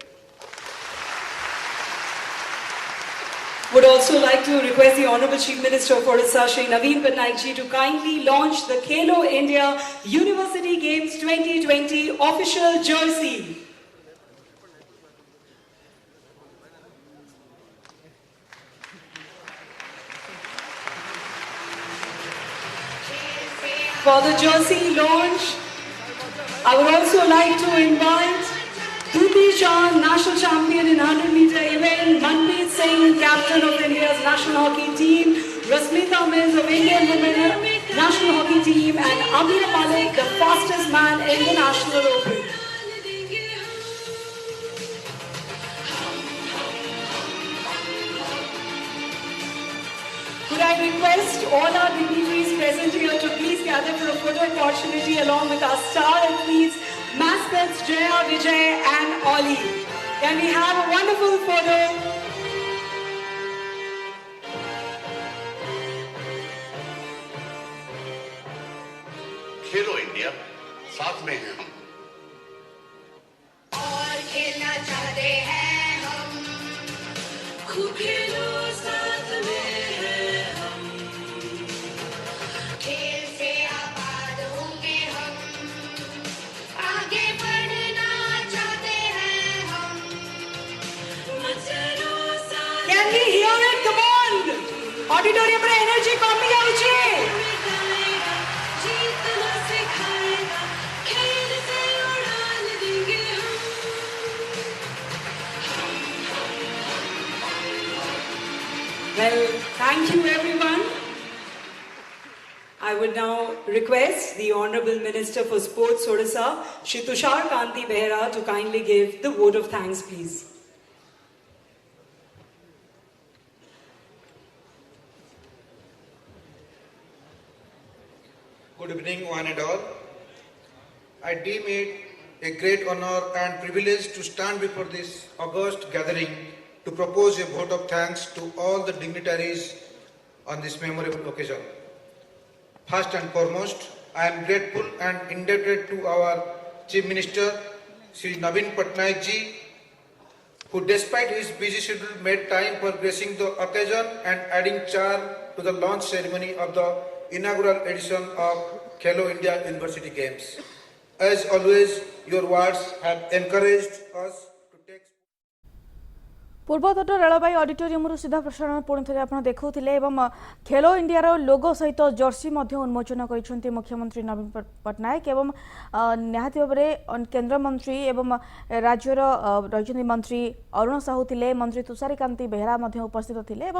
Would also like to request the Honorable Chief Minister of Orissa, Shri Naveen Patnaik ji, to kindly launch the Khelo India University Games 2020 official jersey. For the jersey launch, I would also like to invite Diti Chand, national champion in 100-meter event, Manpreet Singh, captain of India's national hockey team, Rasmita Mills of Indian women national hockey team, and Amir Malik, the fastest man in the National Open. Could I request all our dignitaries present here to please gather for a photo opportunity along with our star athletes, mascots Jaya, Vijay and Ollie. Can we have a wonderful photo? Khelo India साथ में हैं हम और खेलना चाहते हैं हम खूब खेलो साथ में हैं हम खेल से आबाद होंगे हम आगे बढ़ना चाहते हैं हम चलो साथ Can we hear it? Come on! Auditorium पर energy कम ही आनी चाहिए. जीतना सिखाएगा खेल से उड़ान देंगे Well, thank you everyone. I would now request the Honorable Minister for Sports, Odisha, Shri Tushar Kanti Behera, to kindly give the vote of thanks, please. Good evening, one and all. I deem it a great honor and privilege to stand before this august gathering to propose a vote of thanks to all the dignitaries on this memorable occasion. First and foremost, I am grateful and indebted to our Chief Minister, Shri Naveen Patnaik ji, who despite his busy schedule made time for gracing the occasion and adding charm to the launch ceremony of the inaugural edition of Khelo India University Games. As always, your words have encouraged us to take. पूर्वतट railway auditorium सीधा प्रसारण पुणी थे आप देखुले खेलो India लोगो सहित Jersey उन्मोचन कर मुख्यमंत्री नवीन पट्टनायक एवं निहाती भाव में केन्द्रमंत्री एवं राज्यर रही मंत्री अरुण साहू थे मंत्री तुषारीकांति बेहरा उपस्थित थे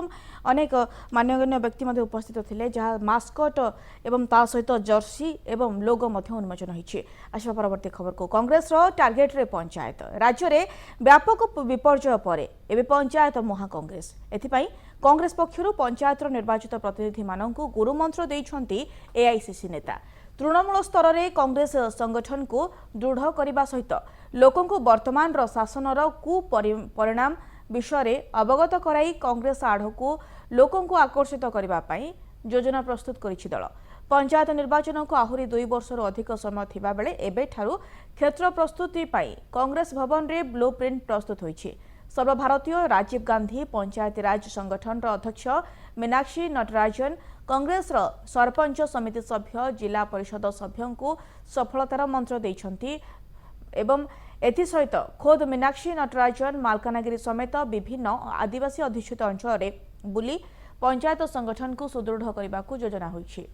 अनेक मान्यगण्य व्यक्ति उपस्थित थे जहाँ मास्कट एवं ता सहित जर्सी एवं लोगो उन्मोचन होती। आसवा परवर्ती खबर को कांग्रेस टार्गेट रे पंचायत राज्य में व्यापक विपर्यय पर एवं पंचायत महाकांग्रेस एथिपाई कांग्रेस पक्षर पंचायत निर्वाचित प्रतिनिधि मानक गुरुमंत्र देइछंती एआईसीसी नेता तृणमूल स्तर में कांग्रेस संगठन को दृढ़ करने सहित लोकों वर्तमान शासनर कुपरिणाम विषय अवगत कराई कांग्रेस आड़ को लोकों आकर्षित करने योजना प्रस्तुत करिछि दल। पंचायत निर्वाचन को आहरी 2 वर्षर अधिक समय थिबा बेले एबेठारु क्षेत्र प्रस्तुति पाई कांग्रेस भवन में ब्लूप्रिंट प्रस्तुत होइछि। सर्वभारतीय राजीव गांधी पंचायती राज संगठन अध्यक्ष मीनाक्षी नटराजन कांग्रेस सरपंच समिति सभ्य जिला परिषद सभ्यों को सफलतार मंत्र देइछंती एवं एसहित खोद मीनाक्षी नटराजन मालकानगिरी समेत विभिन्न आदिवासी अधिष्ठित अंचल बुली पंचायत संगठन को सुदृढ़ करने को योजना होइछि।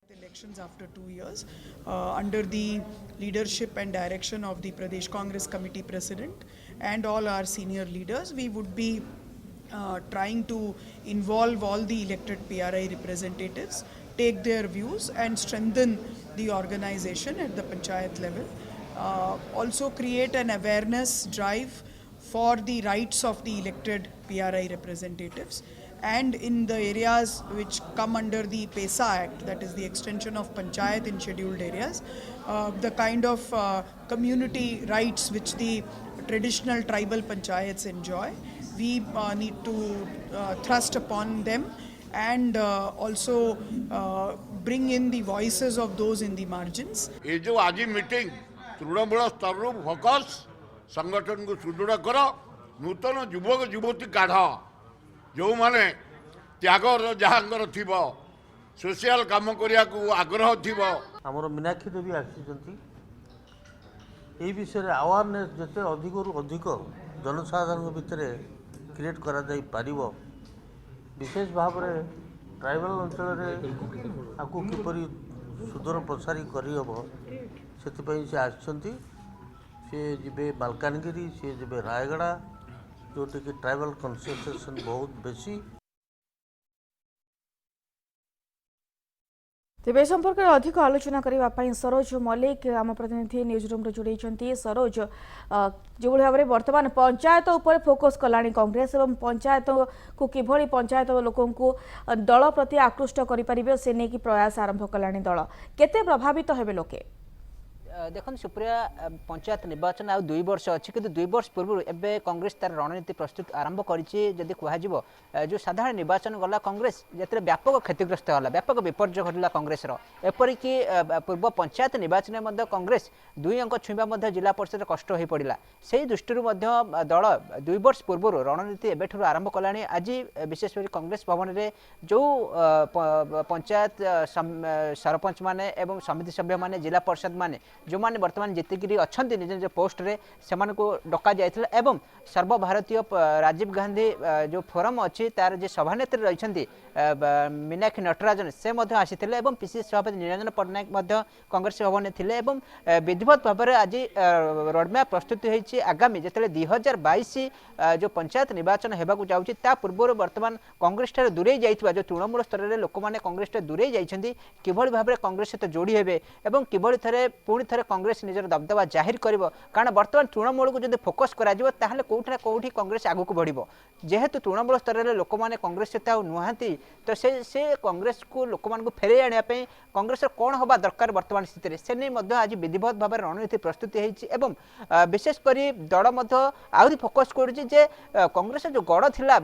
Elections after 2 years under the leadership and direction of the Pradesh Congress Committee President and all our senior leaders, we would be trying to involve all the elected PRI representatives, take their views and strengthen the organization at the panchayat level. Also create an awareness drive for the rights of the elected PRI representatives. And in the areas which come under the PESA Act, that is the extension of panchayat in scheduled areas, the kind of community rights which the traditional tribal panchayats enjoy, we need to thrust upon them and also bring in the voices of those in the margins. ये जो आज meeting Trinamool स्तर focus संगठन को सुदृढ़ कर नूतन युवक युवती काढ़ जो माने त्यागर जहाँकर थी सोशल काम करने को आग्रह थी आमर मीनाक्षी देवी आसी विषय अवेयरनेस जिते अधिक अधिक जनसाधारण भितर क्रिएट करा जाई पारिबो विशेष भाव में ट्राइबल अंचल आपको किपरि सुदूर प्रसारी करहब से आसछंती सी जीवे मालकानगिरी सी जीवे रायगड़ा जोटी कि ट्राइबल कन्सेंट्रेशन बहुत बेसी। तेज संपर्क में अधिक आलोचना करने सरोज मल्लिक आम प्रतिनिधि न्यूज रूम जोड़ी सरोज जो भाव में वर्तमान पंचायत उपर फोकस कलानी कांग्रेस और पंचायत को किभली पंचायत लोकों दल प्रति आकृष्ट करें से नहीं प्रयास आरंभ कलानी दल केते प्रभावित हेबे लोके देखो सुप्रिया पंचायत निर्वाचन आ 2 वर्ष अच्छी कि 2 वर्ष पूर्व एवं कांग्रेस तार रणनीति प्रस्तुत आरंभ करी जो साधारण निर्वाचन गला कांग्रेस जो व्यापक क्षतिग्रस्त होला व्यापक विपर्य घटला कांग्रेस एपरिक पूर्व पंचायत निर्वाचन में कांग्रेस 2 अंक छुईवा जिला परिषद कष्ट हो पड़ा से दृष्टि दल 2 वर्ष पूर्व रणनीति एवं आरंभ कला आज विशेषकर कांग्रेस भवन में जो पंचायत सरपंच माने एवं समिति सभ्य माने जिला परिषद माने जो माने वर्तमान जीतिकी अच्छा निज निज पोस्ट रे सेमान को डका जाइथिला एवं सर्वभारतीय राजीव गांधी जो फोरम अच्छी तार जो सभानेत्री रही मीनाक्षी नटराजन से आसीथिले एवं पीसीसी सभापति निरंजन पट्टनायक कांग्रेस भवन में थिले एवं विधिवत भाव में आज रोडमैप प्रस्तुत होती आगामी जिते 2022 जो पंचायत निर्वाचन होगा जाऊँगी ता पूर्व वर्तमान कांग्रेस ठारे दूरे जाइथिबा जो तृणमूल स्तर में लोक मैंने कांग्रेस दूरे जाइछंती किभली भाव में कांग्रेस सहित जोड़ी हेबे एवं किभली थरे पुणी थरे कांग्रेस निजर दबदबा जाहिर करिवो कारण वर्तमान तृणमूल को जब फोकस करा जिवो ताहले कोठा कोठी कांग्रेस आगु को बढ़िबो जेहेतु तृणमूल स्तर में लोक मैंने कांग्रेस सहित नुहांती तो से कांग्रेस को लोक मान को फेरे आने कांग्रेस कौन हवा दरकार वर्तमान स्थिति से नहीं आज विधिवत भाव में रणनीति प्रस्तुत होती विशेषकर दल आहरी फोकस करुचे कांग्रेस जो गढ़ थिला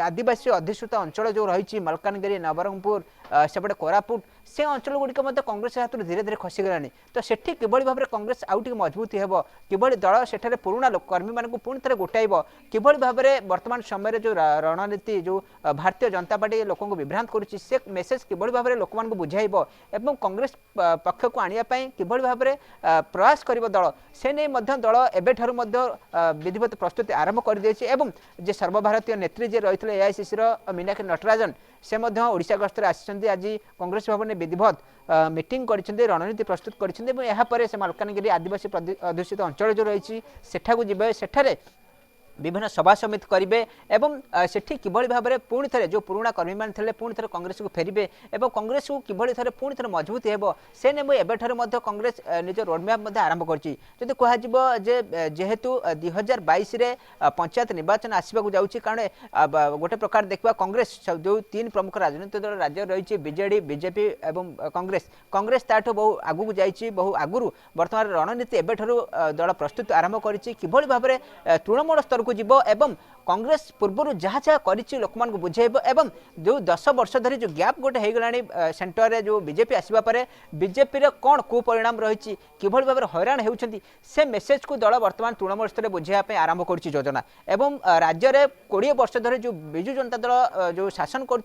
आदिवासी अधिष्ठित अंचल जो रही मालकानगिरी नवरंगपुर सेपटे कोरापुट से अंचल गुड़िक कांग्रेस हाथ धीरे धीरे खसीगलानी तो सेठी किभଳି भाबरे कांग्रेस आउट मजबूत हेबो किभଳି दल सेठारे पुराना कर्मी मानकु पुणी थे गोटाइब किभଳି भाबरे वर्तमान समय जो रणनीति जो भारतीय जनता पार्टी लोक विभ्रांत करुच्ची से मेसेज किभଳି भाबरे लोक मानकु बुझाइब एवं कांग्रेस पक्ष को आनिया पई किभଳି भाबरे प्रयास करिवो दल से नै मध्य दल एबेठारु मध्य विधिवत प्रस्तुति आरंभ कर देछि एवं जे सर्वभारतीय नेत्री जे रहितले एआईसीसी रो मीनाक्षी नटराजन से मध्य ओडिशा गस्तर आसिछन्ती आज कांग्रेस भवन में विधिवत मीटिंग करिछन्ती रणनीति प्रस्तुत करिछन्ती एवं एहा परे से मालकानगिरी आदिवासी अध्युषित अंचल जो रही सेठाकु जिबे सेठारे विभिन्न सभा समिति करेंगे एवं सेठी किभଳି भाबरे पुणी थे जो पुराना कर्मी मान थे पुणी थे कांग्रेस को फेरबे एवं कांग्रेस को किभଳି थे पुणी थे मजबूत हेबो से ने एबेठारु मध्य कांग्रेस निज रोडमैप आरंभ करछि जदि कह जिवो जे जेहेतु 2022 रे पंचायत निर्वाचन आसीबा जाउछि कारण गोटे प्रकार देखबा कांग्रेस जो तीन प्रमुख राजनीतिक दल राज्य रही बीजेडी बीजेपी एवं कांग्रेस ताठो बहु आगु को जाइछि बहु आगुरु वर्तमान रणनीति एबेठारु दल प्रस्तुत आरंभ करछि किभଳି भाबरे तृणमूल स्तर को जीव एवं कांग्रेस पूर्व जहाँ जहाँ कर लोक मान बुझेब एवं जो 10 वर्ष धरी जो गैप गोटे हो गलानी सेंटर रे जो बीजेपी आसवा पर बीजेपी रे कौन कुपरिणाम रही किभଳି भाव हैरान होउछंती से मेसेज को दल वर्तमान तृणमूल स्तर बुझाइबा आरंभ कर योजना एवं राज्य में 20 वर्ष धरी जो विजु जनता दल जो शासन कर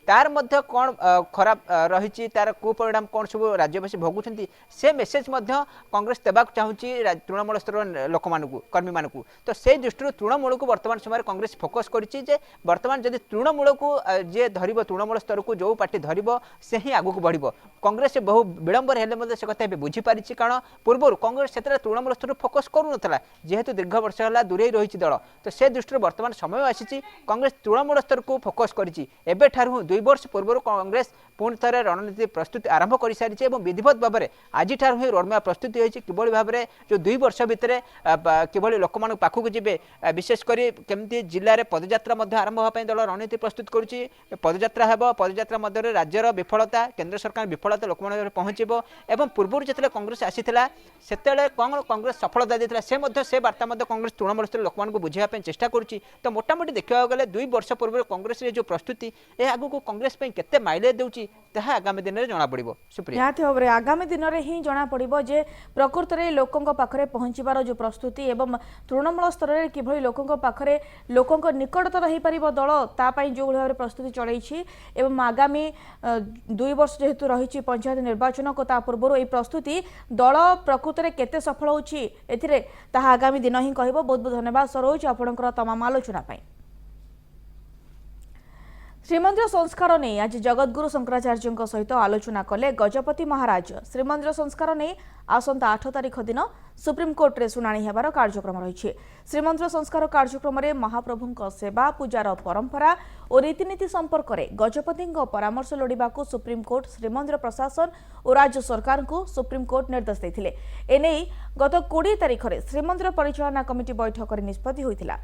तार मध्य कौन खराब रही तार कुपरिणाम कौन सब राज्यवासी भोगुंट से मेसेज कांग्रेस देवाक चाहूँगी तृणमूल स्तर लोक कर्मी मान तो से दृष्टि तृणमूल को वर्तमान समय कांग्रेस फोकस करिछि जे वर्तमान जदि तृणमूल को जे धरिबो तृणमूल स्तर को जो पार्टी धरिबो से ही आगु को बढ़िबो कांग्रेस बहु विलंबर हेले मध्ये से कथा बुझी पारिछि कारण पूर्व कांग्रेस क्षेत्र तृणमूल स्तर फोकस करू नथला जेहेतु दीर्घ वर्ष होला दूरे रहिछि दल तो से दृष्टि वर्तमान समय आसीछि कांग्रेस तृणमूल स्तर को फोकस करिछि एबे ठारु 2 वर्ष पूर्व कांग्रेस पुणी थे रणनीति प्रस्तुति आरंभ कर सारी और विधिवत भाव में आज ही रोडमैप प्रस्तुति होती किभଳି भाव में जो 2 वर्ष भितर किभଳି लोक मान पाखक जी विशेषकर केमती जिले में पदयात्रा आरंभ होगापी दल रणनीति प्रस्तुत करुच्ची पदयात्रा हेब पदयात्रा मध्य राज्यर विफलता केन्द्र सरकार विफलता लोक पहुँचब और पूर्व जो कांग्रेस आसीला से कौन कांग्रेस सफलता देता से वार्ता कांग्रेस तृणमूल स्तर लोक बुझाई चेष्टा करुच्ची तो मोटामोटी देखा गले 2 वर्ष पूर्व कांग्रेस जो प्रस्तुति यह आगू कांग्रेस केते माइलेज देउची ताहा आगामी दिन में जना पड़िबो सुप्रिया निहाती भाव में आगामी दिन में ही जना पड़िबो जे प्रकृत में लोकों पाखरे पहुँचबार जो प्रस्तुति एवं तृणमूल स्तर में किभଳି लोकों पाखरे लोकों निकटतर हो पारिबो दल तापाई जो भाव प्रस्तुति चलैछि एवं आगामी 2 वर्ष जेहेतु रही पंचायत निर्वाचन को ता पूर्व यह प्रस्तुति दल प्रकृत में केते सफल होछि एथिरे ताहा आगामी दिन ही कहबो। बहुत बहुत धन्यवाद सरोज आपणकर तमाम आलोचना पाई। श्रीमंदिर संस्कार नहीं आज जगतगुरु शंकराचार्य सहित आलोचना कले गजपति महाराज। श्रीमंदिर संस्कार नहीं आसंता 8 तारिख दिन सुप्रीमकोर्ट रे सुनानी हेबार कार्यक्रम रही। श्रीमंदिर संस्कार कार्यक्रम में महाप्रभु सेवा पूजार परंपरा और रीतिनीति संपर्क में गजपति परामर्श लोड़ा सुप्रीमकोर्ट श्रीमंदिर प्रशासन और राज्य सरकार को सुप्रीमकोर्ट निर्देश देते। एने गत 20 तारिख में श्रीमंदिर परिचालना कमिटी बैठक में निष्पत्ति होता।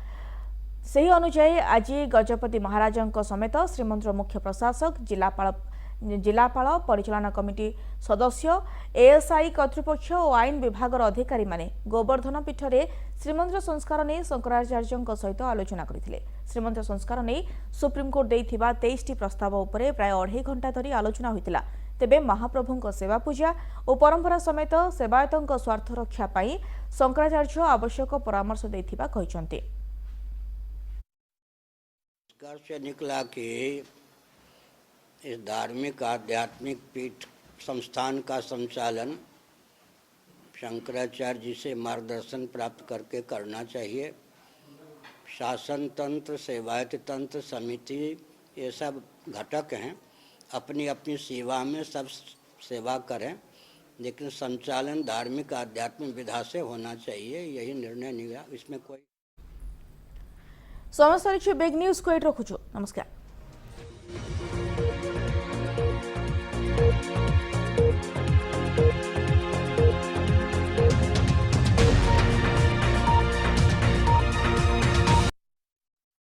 सही अनुसार आज गजपति महाराजों समेत श्रीमंदिर मुख्य प्रशासक जिलापाल परिचालना कमिटी सदस्य एएसआई कर्तृपक्ष और आईन विभाग अधिकारी माने गोवर्धन पीठ में श्रीमंदिर संस्कार नहीं शंकराचार्य सहित आलोचना करते। श्रीमंदिर संस्कार नहीं सुप्रीमकोर्ट देइथिबा 23टी प्रस्ताव उपरे प्राय 2.5 घंटा धरी आलोचना होइतिला। तेबे महाप्रभु सेवा पूजा और परंपरा समेत सेवायतों स्वार्थ रक्षा पाई शंकराचार्य आवश्यक परामर्श देइथिबा कहिसंते। से निकला कि इस धार्मिक आध्यात्मिक पीठ संस्थान का संचालन शंकराचार्य जी से मार्गदर्शन प्राप्त करके करना चाहिए। शासन तंत्र सेवायत तंत्र समिति ये सब घटक हैं, अपनी अपनी सेवा में सब सेवा करें, लेकिन संचालन धार्मिक आध्यात्मिक विधा से होना चाहिए, यही निर्णय लिया। इसमें कोई समस्त बिग न्यूज को रखुछु। नमस्कार।